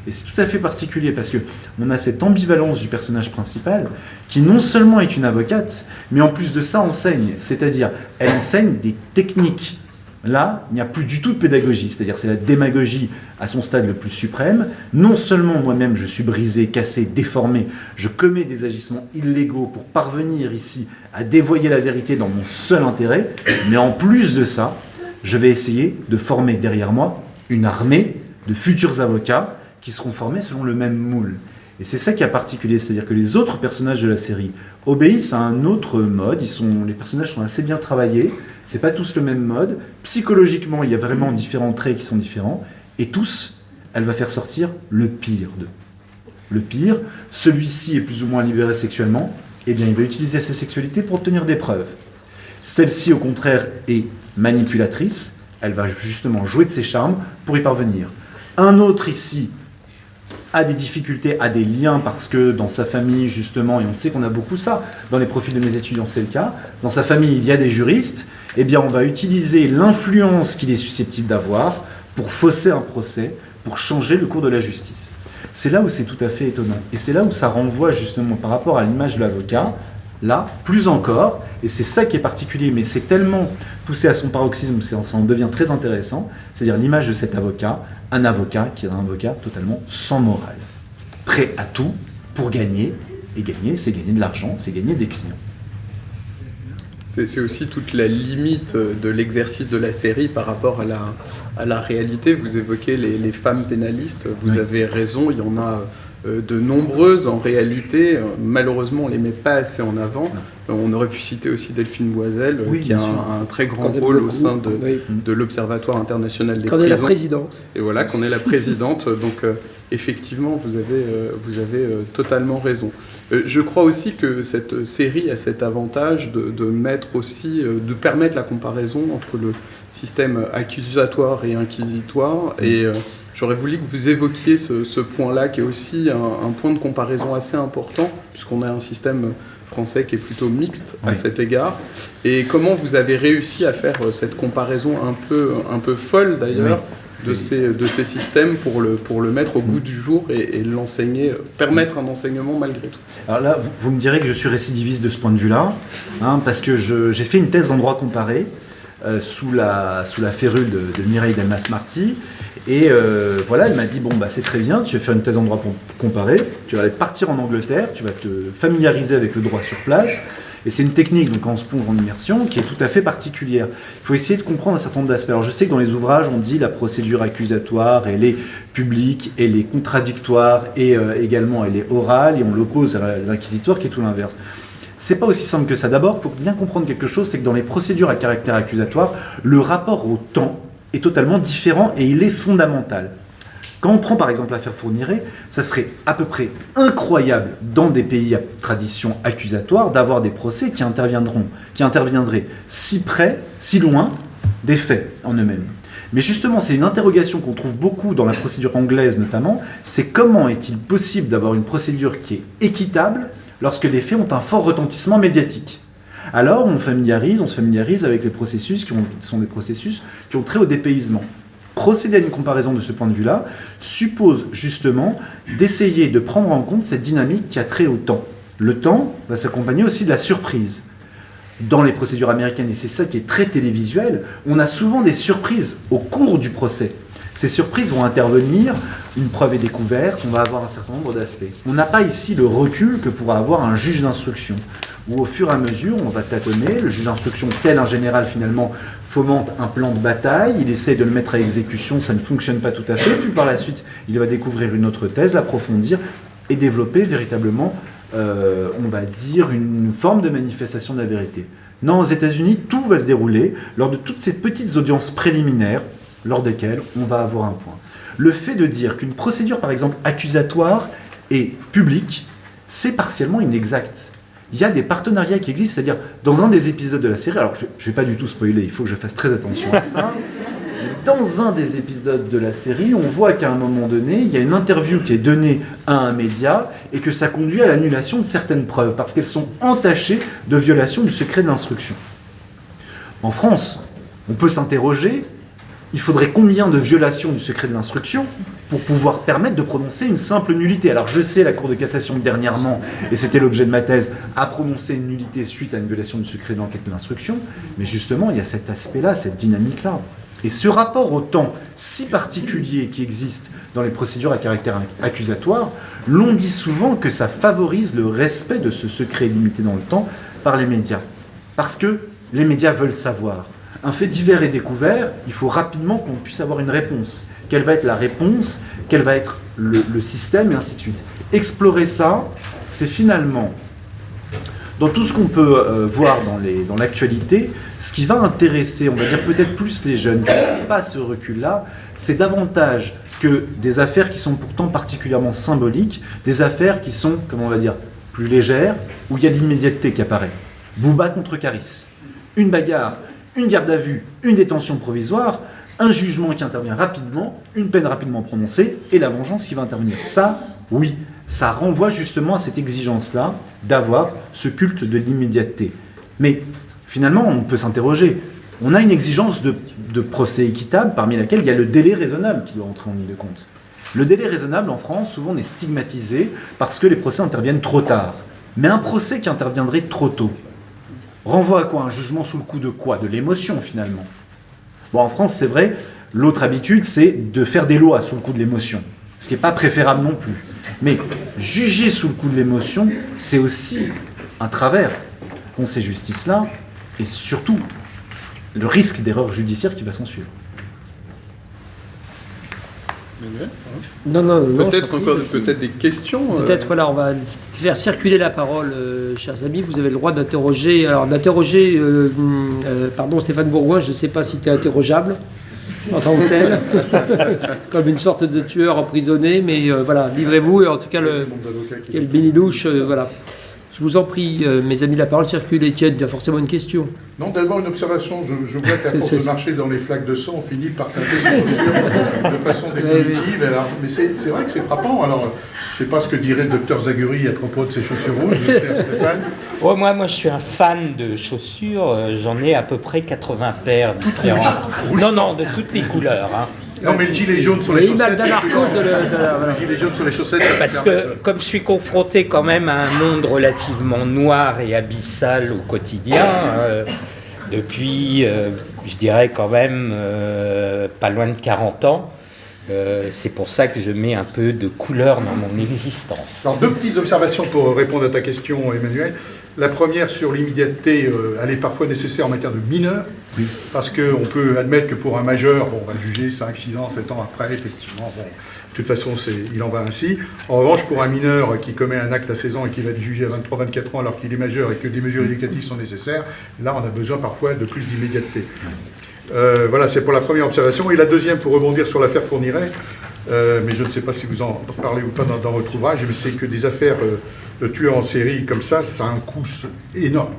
Et c'est tout à fait particulier parce qu'on a cette ambivalence du personnage principal qui non seulement est une avocate, mais en plus de ça enseigne. C'est-à-dire, elle enseigne des techniques. Là, il n'y a plus du tout de pédagogie, c'est-à-dire c'est la démagogie à son stade le plus suprême. Non seulement moi-même je suis brisé, cassé, déformé, je commets des agissements illégaux pour parvenir ici à dévoyer la vérité dans mon seul intérêt, mais en plus de ça, je vais essayer de former derrière moi une armée de futurs avocats qui seront formés selon le même moule. Et c'est ça qui est particulier, c'est-à-dire que les autres personnages de la série obéissent à un autre mode, les personnages sont assez bien travaillés, c'est pas tous le même mode, psychologiquement il y a vraiment différents traits qui sont différents, et tous, elle va faire sortir le pire d'eux. Le pire, celui-ci est plus ou moins libéré sexuellement, eh bien il va utiliser sa sexualité pour obtenir des preuves. Celle-ci au contraire est manipulatrice, elle va justement jouer de ses charmes pour y parvenir. Un autre ici a des difficultés, a des liens parce que dans sa famille justement, et on sait qu'on a beaucoup ça dans les profils de mes étudiants, c'est le cas, dans sa famille il y a des juristes, eh bien on va utiliser l'influence qu'il est susceptible d'avoir pour fausser un procès, pour changer le cours de la justice. C'est là où c'est tout à fait étonnant. Et c'est là où ça renvoie justement par rapport à l'image de l'avocat, là, plus encore, et c'est ça qui est particulier, mais c'est tellement poussé à son paroxysme, ça en devient très intéressant, c'est-à-dire l'image de cet avocat, un avocat qui est un avocat totalement sans morale, prêt à tout pour gagner, et gagner, c'est gagner de l'argent, c'est gagner des clients. C'est aussi toute la limite de l'exercice de la série par rapport à la réalité. Vous évoquez les femmes pénalistes, vous Oui. avez raison, il y en a de nombreuses en réalité. Malheureusement, on ne les met pas assez en avant. On aurait pu citer aussi Delphine Boisel, Oui, qui a bien sûr. un très grand Qu'on aime rôle au beaucoup. sein Oui. de l'Observatoire international des Quand on est la prisons. présidente. Et voilà, qu'on est la présidente. Donc, effectivement, vous avez totalement raison. Je crois aussi que cette série a cet avantage de mettre aussi, de permettre la comparaison entre le système accusatoire et inquisitoire. Et j'aurais voulu que vous évoquiez ce point-là, qui est aussi un point de comparaison assez important, puisqu'on a un système français qui est plutôt mixte à Oui. cet égard. Et comment vous avez réussi à faire cette comparaison un peu folle d'ailleurs, Oui. de ces systèmes pour le mettre au goût du jour et l'enseigner, permettre un enseignement malgré tout. Alors là, vous me direz que je suis récidiviste de ce point de vue-là, parce que j'ai fait une thèse en droit comparé sous la férule de Mireille Delmas-Marty. Et voilà, elle m'a dit, bon, bah, c'est très bien, tu vas faire une thèse en droit comparé, tu vas aller partir en Angleterre, tu vas te familiariser avec le droit sur place. Et c'est une technique, donc en sponge, en immersion, qui est tout à fait particulière. Il faut essayer de comprendre un certain nombre d'aspects. Alors je sais que dans les ouvrages, on dit la procédure accusatoire, elle est publique, elle est contradictoire, et également elle est orale, et on l'oppose à l'inquisitoire, qui est tout l'inverse. C'est pas aussi simple que ça. D'abord, il faut bien comprendre quelque chose, c'est que dans les procédures à caractère accusatoire, le rapport au temps est totalement différent et il est fondamental. Quand on prend par exemple l'affaire Fourniret, ça serait à peu près incroyable dans des pays à tradition accusatoire d'avoir des procès qui interviendraient si près, si loin des faits en eux-mêmes. Mais justement, c'est une interrogation qu'on trouve beaucoup dans la procédure anglaise notamment, c'est comment est-il possible d'avoir une procédure qui est équitable lorsque les faits ont un fort retentissement médiatique. Alors on se familiarise avec les processus qui sont des processus qui ont trait au dépaysement. Procéder à une comparaison de ce point de vue-là suppose justement d'essayer de prendre en compte cette dynamique qui a trait au temps. Le temps va s'accompagner aussi de la surprise. Dans les procédures américaines, et c'est ça qui est très télévisuel, on a souvent des surprises au cours du procès. Ces surprises vont intervenir, une preuve est découverte, on va avoir un certain nombre d'aspects. On n'a pas ici le recul que pourra avoir un juge d'instruction, où au fur et à mesure, on va tâtonner, le juge d'instruction, tel un général finalement, fomente un plan de bataille, il essaie de le mettre à exécution, ça ne fonctionne pas tout à fait, puis par la suite, il va découvrir une autre thèse, l'approfondir et développer véritablement, on va dire, une forme de manifestation de la vérité. Non, aux États-Unis, tout va se dérouler lors de toutes ces petites audiences préliminaires, lors desquelles on va avoir un point. Le fait de dire qu'une procédure, par exemple, accusatoire est publique, c'est partiellement inexact. Il y a des partenariats qui existent, c'est-à-dire, dans un des épisodes de la série, alors je ne vais pas du tout spoiler, il faut que je fasse très attention à ça, dans un des épisodes de la série, on voit qu'à un moment donné, il y a une interview qui est donnée à un média et que ça conduit à l'annulation de certaines preuves, parce qu'elles sont entachées de violation du secret de l'instruction. En France, on peut s'interroger, il faudrait combien de violations du secret de l'instruction pour pouvoir permettre de prononcer une simple nullité. Alors je sais, la Cour de cassation dernièrement, et c'était l'objet de ma thèse, a prononcé une nullité suite à une violation du secret de l'enquête de l'instruction, mais justement il y a cet aspect-là, cette dynamique-là. Et ce rapport au temps si particulier qui existe dans les procédures à caractère accusatoire, l'on dit souvent que ça favorise le respect de ce secret limité dans le temps par les médias. Parce que les médias veulent savoir. Un fait divers est découvert, il faut rapidement qu'on puisse avoir une réponse. Quelle va être la réponse? Quel va être le système? Et ainsi de suite. Explorer ça, c'est finalement, dans tout ce qu'on peut voir dans l'actualité, ce qui va intéresser, on va dire peut-être plus les jeunes, qui n'ont pas ce recul-là, c'est davantage que des affaires qui sont pourtant particulièrement symboliques, des affaires qui sont, comment on va dire, plus légères, où il y a l'immédiateté qui apparaît. Booba contre Caris. Une bagarre une garde à vue, une détention provisoire, un jugement qui intervient rapidement, une peine rapidement prononcée et la vengeance qui va intervenir. Ça, oui, ça renvoie justement à cette exigence-là d'avoir ce culte de l'immédiateté. Mais finalement, on peut s'interroger. On a une exigence de procès équitable parmi laquelle il y a le délai raisonnable qui doit entrer en ligne de compte. Le délai raisonnable en France, souvent, on est stigmatisé parce que les procès interviennent trop tard. Mais un procès qui interviendrait trop tôt renvoie à quoi? Un jugement sous le coup de quoi? De l'émotion, finalement. Bon, en France, c'est vrai, l'autre habitude, c'est de faire des lois sous le coup de l'émotion, ce qui n'est pas préférable non plus. Mais juger sous le coup de l'émotion, c'est aussi un travers qu'ont ces justices-là, et surtout le risque d'erreur judiciaire qui va s'en suivre. Non, Peut-être des questions. Peut-être, voilà, on va faire circuler la parole, chers amis. Vous avez le droit d'interroger. Alors, pardon, Stéphane Bourgoin, je ne sais pas si tu es interrogeable en tant que tel, comme une sorte de tueur emprisonné, mais voilà, livrez-vous. Et en tout cas, quel bénidouche, voilà. Je vous en prie, mes amis, la parole circule. Étienne, tu as forcément une question. Non, d'abord une observation. Je vois qu'à force de marcher dans les flaques de sang, on finit par teinter ses chaussures de façon définitive. Alors, mais c'est vrai que c'est frappant. Alors, je ne sais pas ce que dirait le docteur Zaguri à propos de ses chaussures rouges, Stéphane. Ouais, moi, je suis un fan de chaussures. J'en ai à peu près 80 paires différentes. Non, de toutes les couleurs. Hein. Non, mais le gilet jaune sur les chaussettes. Le gilet jaune sur les chaussettes. Parce que, comme je suis confronté quand même à un monde relativement noir et abyssal au quotidien, depuis, je dirais quand même, pas loin de 40 ans, c'est pour ça que je mets un peu de couleur dans mon existence. Alors, deux petites observations pour répondre à ta question, Emmanuel. La première sur l'immédiateté, elle est parfois nécessaire en matière de mineurs, oui. Parce qu'on peut admettre que pour un majeur, on va le juger 5, 6 ans, 7 ans après, effectivement, bon, de toute façon, il en va ainsi. En revanche, pour un mineur qui commet un acte à 16 ans et qui va être jugé à 23, 24 ans alors qu'il est majeur et que des mesures éducatives sont nécessaires, là, on a besoin parfois de plus d'immédiateté. Voilà, c'est pour la première observation. Et la deuxième, pour rebondir sur l'affaire Fourniret, mais je ne sais pas si vous en parlez ou pas dans votre ouvrage, mais c'est que des affaires de tueurs en série comme ça a un coût énorme.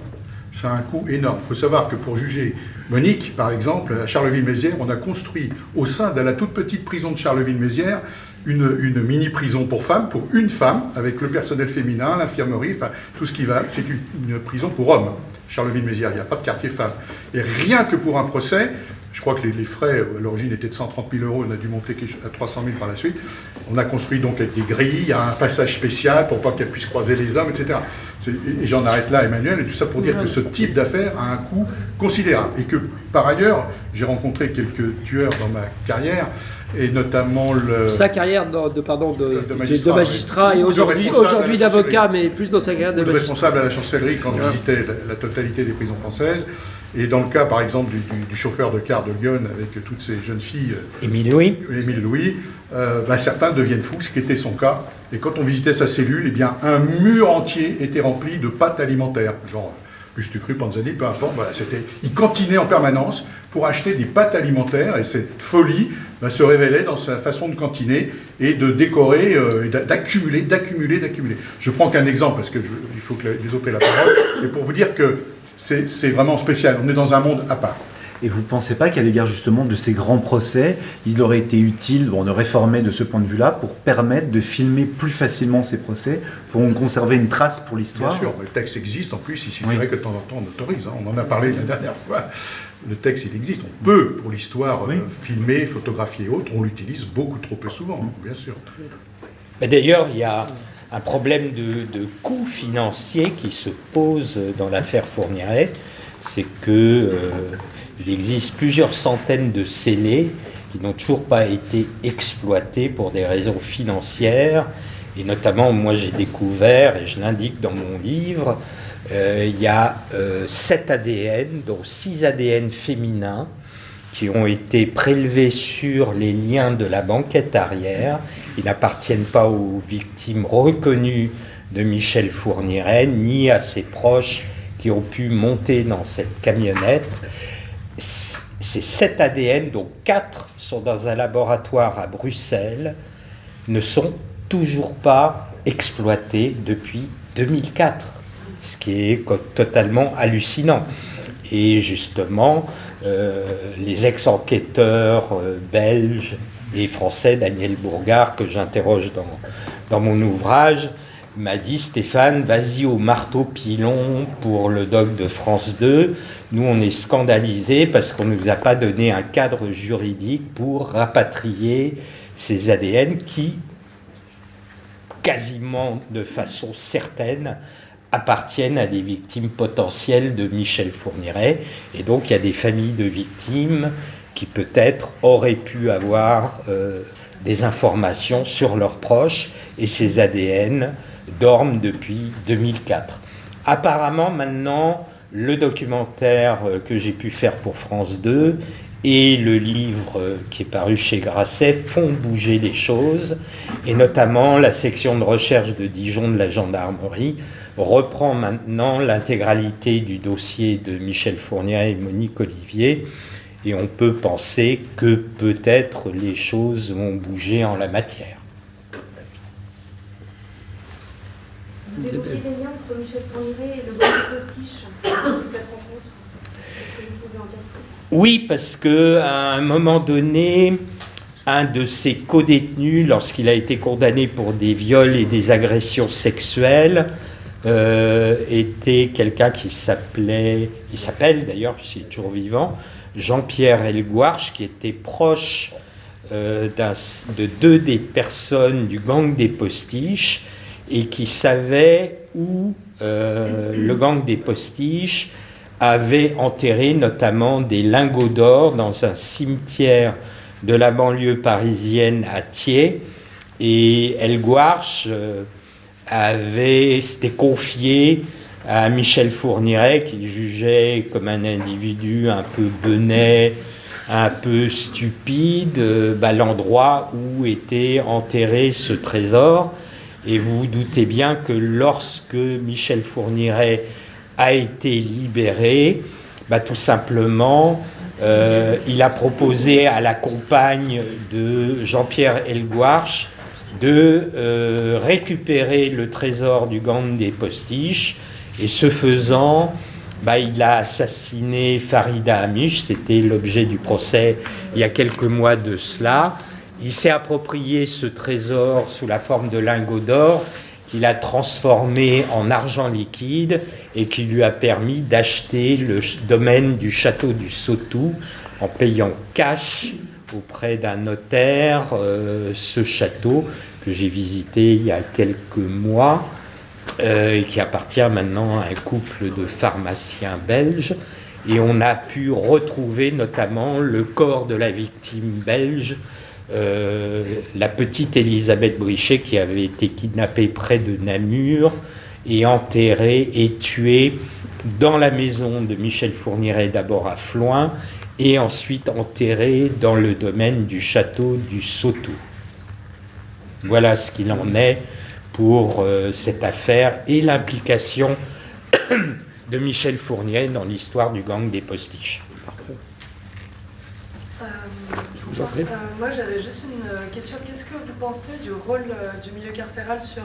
Ça a un coût énorme. Il faut savoir que pour juger Monique, par exemple, à Charleville-Mézières, on a construit au sein de la toute petite prison de Charleville-Mézières une mini-prison pour femmes, pour une femme, avec le personnel féminin, l'infirmerie, enfin tout ce qui va. C'est une prison pour hommes. Charleville-Mézières, il n'y a pas de quartier femme. Et rien que pour un procès, je crois que les frais à l'origine étaient de 130 000 €, on a dû monter à 300 000 par la suite. On a construit donc avec des grilles, il y a un passage spécial pour pas qu'elles puissent croiser les hommes, etc. Et j'en arrête là, Emmanuel, et tout ça pour dire que ce type d'affaires a un coût considérable. Et que par ailleurs, j'ai rencontré quelques tueurs dans ma carrière, et notamment sa carrière de magistrat et aujourd'hui d'avocat, mais plus dans sa carrière de magistrat. Responsable à la chancellerie quand je visitais la totalité des prisons françaises. Et dans le cas, par exemple, du chauffeur de car de Lyon avec toutes ces jeunes filles, Émile Louis, certains deviennent fous, ce qui était son cas. Et quand on visitait sa cellule, eh bien, un mur entier était rempli de pâtes alimentaires, genre Lustucru, Panzani, peu importe. Voilà, il cantinait en permanence pour acheter des pâtes alimentaires, et cette folie se révélait dans sa façon de cantiner et de décorer, d'accumuler. Je prends qu'un exemple, parce qu'il faut que les autres aient la parole, et pour vous dire que c'est vraiment spécial. On est dans un monde à part. Et vous ne pensez pas qu'à l'égard justement de ces grands procès, il aurait été utile de réformer de ce point de vue-là pour permettre de filmer plus facilement ces procès, pour en conserver une trace pour l'histoire? Bien sûr, le texte existe. En plus, il suffirait que de temps en temps on autorise. On en a parlé la dernière fois. Le texte, il existe. On peut, pour l'histoire, filmer, photographier et autres. On l'utilise beaucoup trop peu souvent, bien sûr. D'ailleurs, il y a un problème de coût financier qui se pose dans l'affaire Fourniret, c'est que il existe plusieurs centaines de scellés qui n'ont toujours pas été exploités pour des raisons financières, et notamment, moi j'ai découvert, et je l'indique dans mon livre, il y a 7 ADN, dont 6 ADN féminins, qui ont été prélevés sur les liens de la banquette arrière. Ils n'appartiennent pas aux victimes reconnues de Michel Fourniret, ni à ses proches qui ont pu monter dans cette camionnette. Ces 7 ADN, dont 4 sont dans un laboratoire à Bruxelles, ne sont toujours pas exploités depuis 2004, ce qui est totalement hallucinant. Et justement, les ex-enquêteurs belges et français, Daniel Bourgard, que j'interroge dans mon ouvrage, m'a dit « Stéphane, vas-y au marteau-pilon pour le doc de France 2. Nous, on est scandalisés parce qu'on ne nous a pas donné un cadre juridique pour rapatrier ces ADN qui, quasiment de façon certaine, appartiennent à des victimes potentielles de Michel Fourniret. Et donc, il y a des familles de victimes qui peut-être auraient pu avoir des informations sur leurs proches, et ces ADN dorment depuis 2004. Apparemment, maintenant, le documentaire que j'ai pu faire pour France 2 et le livre qui est paru chez Grasset font bouger les choses, et notamment la section de recherche de Dijon de la gendarmerie reprend maintenant l'intégralité du dossier de Michel Fourniret et Monique Olivier, et on peut penser que peut-être les choses vont bouger en la matière. Vous évoquez des liens entre Michel Fourniret et le gang des postiches, cette rencontre. Est-ce que vous pouvez en dire plus ? Oui, parce qu'à un moment donné, un de ses codétenus, lorsqu'il a été condamné pour des viols et des agressions sexuelles, était quelqu'un qui s'appelle d'ailleurs, puisqu'il est toujours vivant, Jean-Pierre Elgouarche, qui était proche de deux des personnes du gang des postiches, et qui savait où le gang des postiches avait enterré notamment des lingots d'or dans un cimetière de la banlieue parisienne à Thiers. Et Elgouarche s'était confié à Michel Fourniret, qu'il jugeait comme un individu un peu benet, un peu stupide, l'endroit où était enterré ce trésor. Et vous vous doutez bien que lorsque Michel Fourniret a été libéré, tout simplement, il a proposé à la compagne de Jean-Pierre Elgouarche de récupérer le trésor du gang des postiches, et ce faisant, il a assassiné Farida Amiche. C'était l'objet du procès il y a quelques mois de cela. Il s'est approprié ce trésor sous la forme de lingots d'or qu'il a transformé en argent liquide et qui lui a permis d'acheter le domaine du château du Sautou en payant cash auprès d'un notaire ce château que j'ai visité il y a quelques mois et qui appartient maintenant à un couple de pharmaciens belges. Et on a pu retrouver notamment le corps de la victime belge, la petite Elisabeth Brichet, qui avait été kidnappée près de Namur et enterrée et tuée dans la maison de Michel Fourniret, d'abord à Floins, et ensuite enterrée dans le domaine du château du Sautou. Voilà ce qu'il en est pour cette affaire et l'implication de Michel Fourniret dans l'histoire du gang des postiches. Moi, j'avais juste une question. Qu'est-ce que vous pensez du rôle du milieu carcéral sur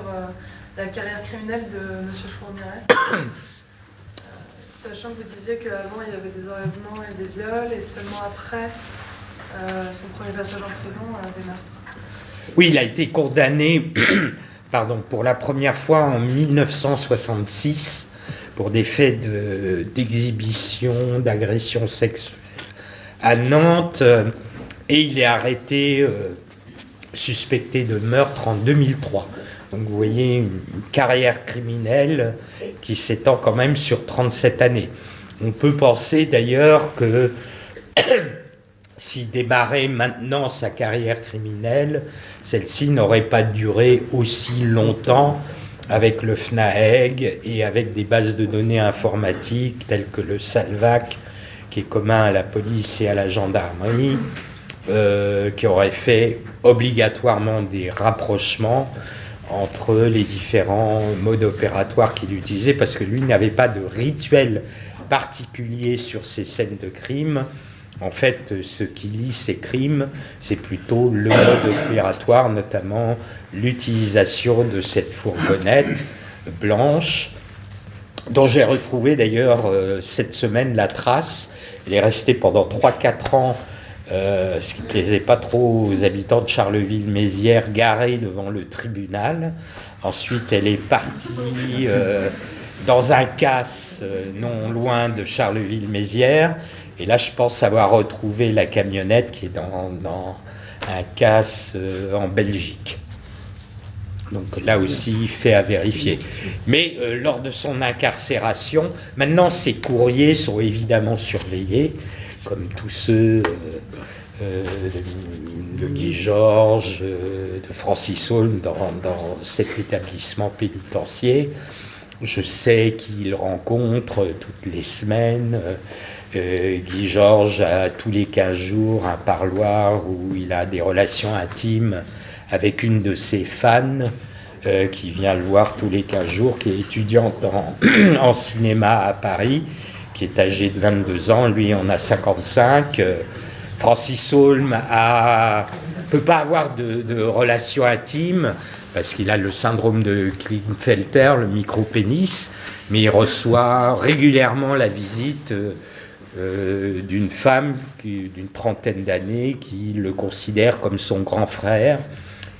la carrière criminelle de M. Fourniret, sachant que vous disiez qu'avant, il y avait des enlèvements et des viols, et seulement après son premier passage en prison, des meurtres. Oui, il a été condamné pour la première fois en 1966 pour des faits d'exhibition, d'agression sexuelle à Nantes, et il est arrêté, suspecté de meurtre en 2003. Donc vous voyez une carrière criminelle qui s'étend quand même sur 37 années. On peut penser d'ailleurs que s'il démarrait maintenant sa carrière criminelle, celle-ci n'aurait pas duré aussi longtemps avec le FNAEG et avec des bases de données informatiques telles que le Salvac, qui est commun à la police et à la gendarmerie, qui aurait fait obligatoirement des rapprochements entre les différents modes opératoires qu'il utilisait, parce que lui n'avait pas de rituel particulier sur ces scènes de crime. En fait, ce qui lie ces crimes, c'est plutôt le mode opératoire, notamment l'utilisation de cette fourgonnette blanche, dont j'ai retrouvé d'ailleurs cette semaine la trace, Elle est restée pendant 3-4 ans, ce qui ne plaisait pas trop aux habitants de Charleville-Mézières, garée devant le tribunal. Ensuite, elle est partie dans un casse non loin de Charleville-Mézières. Et là, je pense avoir retrouvé la camionnette qui est dans un casse en Belgique. Donc là aussi, fait à vérifier. Mais lors de son incarcération, maintenant ses courriers sont évidemment surveillés, comme tous ceux de Guy Georges, de Francis Holm dans cet établissement pénitentiaire. Je sais qu'il rencontre toutes les semaines. Guy Georges a tous les 15 jours un parloir où il a des relations intimes avec une de ses fans qui vient le voir tous les 15 jours, qui est étudiante en cinéma à Paris, qui est âgée de 22 ans, lui en a 55. Francis Holm ne peut pas avoir de relations intimes parce qu'il a le syndrome de Klinefelter, le micro-pénis, mais il reçoit régulièrement la visite d'une femme d'une trentaine d'années qui le considère comme son grand frère.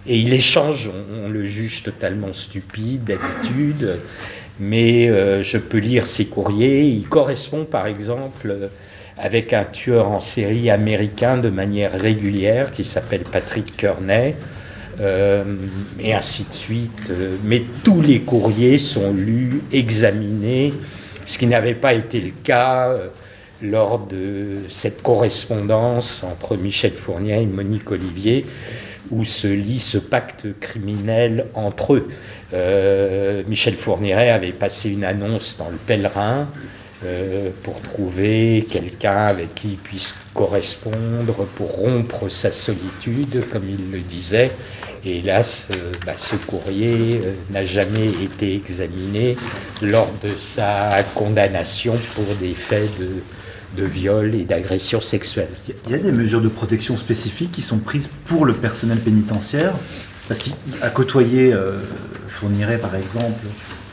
Et il échange, on le juge totalement stupide d'habitude, mais je peux lire ses courriers. Il correspond par exemple avec un tueur en série américain de manière régulière qui s'appelle Patrick Kearney, et ainsi de suite. Mais tous les courriers sont lus, examinés, ce qui n'avait pas été le cas lors de cette correspondance entre Michel Fourniret et Monique Olivier, où se lit ce pacte criminel entre eux. Michel Fourniret avait passé une annonce dans Le Pèlerin pour trouver quelqu'un avec qui il puisse correspondre, pour rompre sa solitude, comme il le disait. Et hélas, ce courrier n'a jamais été examiné lors de sa condamnation pour des faits de viol et d'agression sexuelle. Il y a des mesures de protection spécifiques qui sont prises pour le personnel pénitentiaire, parce qu'il a côtoyé Fourniret par exemple.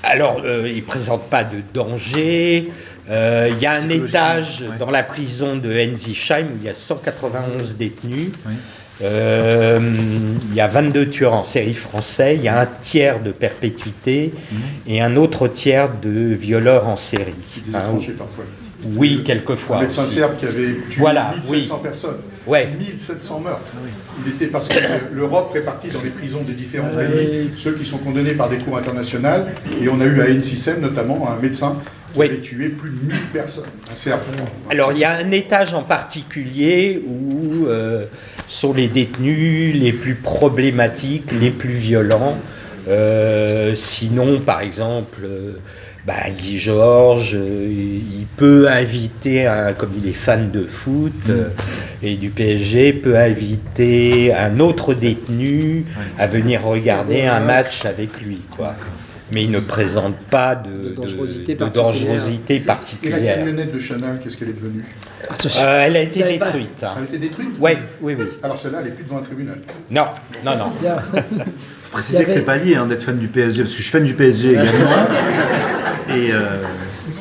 Alors, il ne présente pas de danger. Il y a un étage dans la prison de Ensisheim où il y a 191 détenus. Oui. Il y a 22 tueurs en série français, il y a un tiers de perpétuité et un autre tiers de violeurs en série. Des étrangers parfois. Oui, quelquefois. Un médecin serbe qui avait tué 1700 personnes. Ouais. 1700 meurtres. Il était parce que l'Europe répartit dans les prisons des différents pays ceux qui sont condamnés par des cours internationales. Et on a eu à Ensisheim notamment un médecin qui avait tué plus de 1000 personnes. Un serbe. Alors il y a un étage en particulier où sont les détenus les plus problématiques, les plus violents. Sinon, par exemple, Guy Georges, il peut inviter, comme il est fan de foot et du PSG, peut inviter un autre détenu à venir regarder un match avec lui, quoi. Mais il ne présente pas de dangerosité particulière. Et la camionnette de Chanel, qu'est-ce qu'elle est devenue ? Elle a été détruite. Elle a été détruite ? Oui. Alors celle-là, elle n'est plus devant un tribunal. Non. Faut préciser que c'est pas lié d'être fan du PSG, parce que je suis fan du PSG également. Et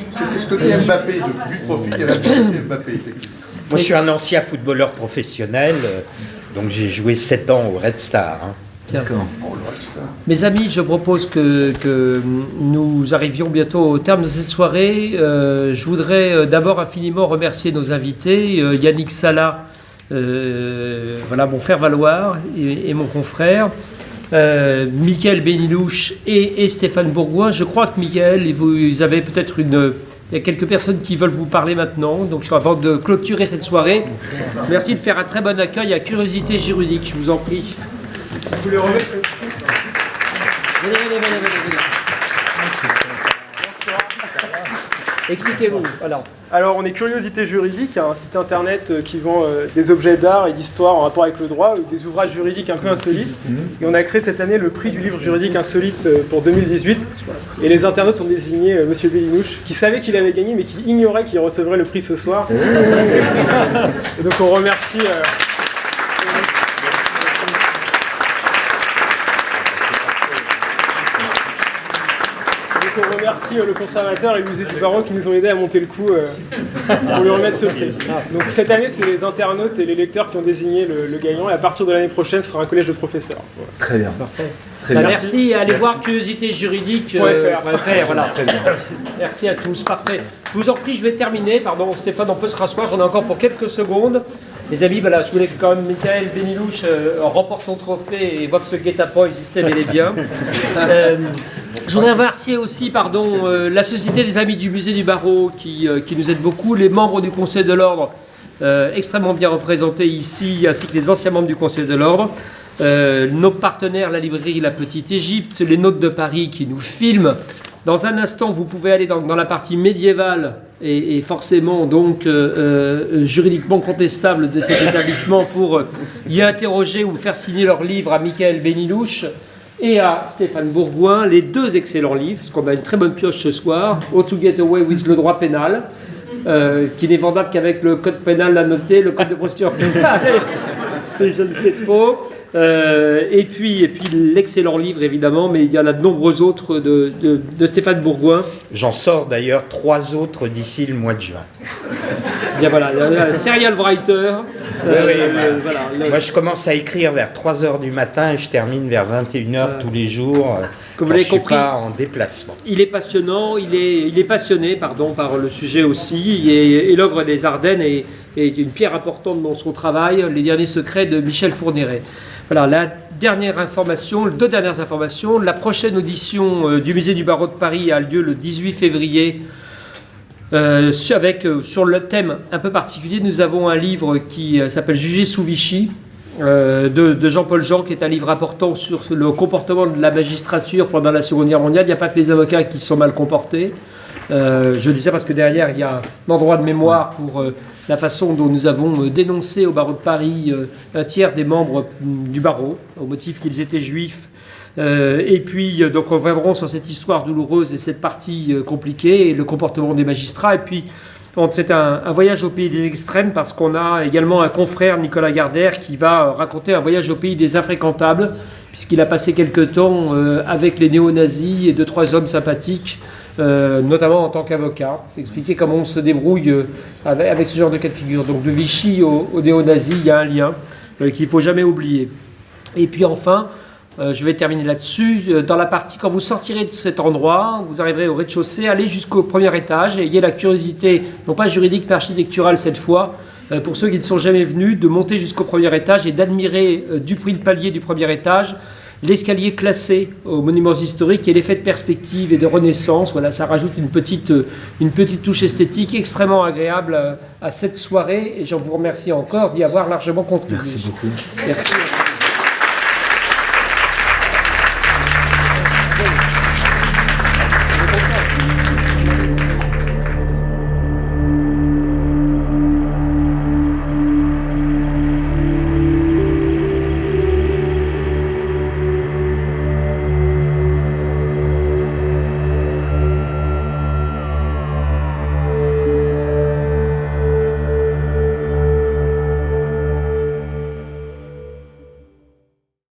c'était ce côté Mbappé, de but profit, il y avait le côté Mbappé, effectivement. Moi, je suis un ancien footballeur professionnel, donc j'ai joué 7 ans au Red Star. D'accord. Mes amis, je propose que nous arrivions bientôt au terme de cette soirée. Je voudrais d'abord infiniment remercier nos invités, Yannick Sala, mon faire-valoir, et mon confrère, Mickaël Benilouche et Stéphane Bourgoin. Je crois que Mickaël, vous avez peut-être il y a quelques personnes qui veulent vous parler maintenant. Donc avant de clôturer cette soirée, merci de faire un très bon accueil à Curiosité Juridique, je vous en prie. Vous les remettez. Venez. Expliquez-vous. Alors, on est Curiosité Juridique, un site internet qui vend des objets d'art et d'histoire en rapport avec le droit, des ouvrages juridiques un peu insolites. Et on a créé cette année le prix du livre juridique insolite pour 2018. Et les internautes ont désigné Monsieur Belinouche, qui savait qu'il avait gagné, mais qui ignorait qu'il recevrait le prix ce soir. Et donc, on remercie... on remercie le conservateur et le musée du barreau qui nous ont aidés à monter le coup pour lui remettre ce prix. Donc cette année, c'est les internautes et les lecteurs qui ont désigné le gagnant, et à partir de l'année prochaine, ce sera un collège de professeurs. Voilà. Très bien. Parfait. Très bien. Merci, allez voir curiositésjuridique.fr. Voilà. Très bien. Merci à tous, parfait. Je vous en prie, je vais terminer. Pardon, Stéphane, on peut se rasseoir, j'en ai encore pour quelques secondes. Les amis, voilà, je voulais que quand même Michael Benilouche remporte son trophée et voit que ce guet-apens existait bel et bien. Je voudrais remercier aussi la Société des Amis du Musée du Barreau qui nous aide beaucoup, les membres du Conseil de l'Ordre extrêmement bien représentés ici, ainsi que les anciens membres du Conseil de l'Ordre. Nos partenaires, la librairie La Petite Égypte, les Nôtes de Paris qui nous filment. Dans un instant, vous pouvez aller dans la partie médiévale et forcément donc juridiquement contestable de cet établissement pour y interroger ou faire signer leur livre à Michael Benilouche et à Stéphane Bourgoin, les deux excellents livres, parce qu'on a une très bonne pioche ce soir, How to Get Away with le droit pénal, qui n'est vendable qu'avec le code pénal annoté, le code de procédure pénale, et je ne sais trop. Et puis l'excellent livre évidemment, mais il y en a de nombreux autres de Stéphane Bourgoin. J'en sors d'ailleurs 3 autres d'ici le mois de juin. Bien voilà, serial writer. Voilà, moi je commence à écrire vers 3h du matin et je termine vers 21h tous les jours. Comme vous l'avez compris, je suis pas en déplacement. Il est passionnant, il est passionné par le sujet aussi. Et l'ogre des Ardennes est une pierre importante dans son travail, Les derniers secrets de Michel Fourniret. Voilà, la dernière information, 2 dernières informations. La prochaine audition du Musée du Barreau de Paris a lieu le 18 février. Sur le thème un peu particulier, nous avons un livre qui s'appelle Juger sous Vichy, de Jean-Paul Jean, qui est un livre important sur le comportement de la magistrature pendant la Seconde Guerre mondiale. Il n'y a pas que les avocats qui se sont mal comportés. Je dis ça parce que derrière, il y a un endroit de mémoire pour la façon dont nous avons dénoncé au barreau de Paris un tiers des membres du barreau, au motif qu'ils étaient juifs. Et puis, donc, on reviendra sur cette histoire douloureuse et cette partie compliquée et le comportement des magistrats. Et puis, c'est un voyage au pays des extrêmes parce qu'on a également un confrère, Nicolas Gardère, qui va raconter un voyage au pays des infréquentables, puisqu'il a passé quelque temps avec les néo-nazis et 2-3 hommes sympathiques, notamment en tant qu'avocat, expliquer comment on se débrouille avec ce genre de cas de figure. Donc de Vichy aux néo-nazis, il y a un lien qu'il ne faut jamais oublier. Et puis enfin, je vais terminer là-dessus. Dans la partie, quand vous sortirez de cet endroit, vous arriverez au rez-de-chaussée, allez jusqu'au premier étage et ayez la curiosité, non pas juridique mais architecturale cette fois, pour ceux qui ne sont jamais venus, de monter jusqu'au premier étage et d'admirer du prix de palier du premier étage l'escalier classé aux monuments historiques et l'effet de perspective et de renaissance. Voilà, ça rajoute une petite touche esthétique extrêmement agréable à cette soirée et je vous remercie encore d'y avoir largement contribué. Merci beaucoup. Merci.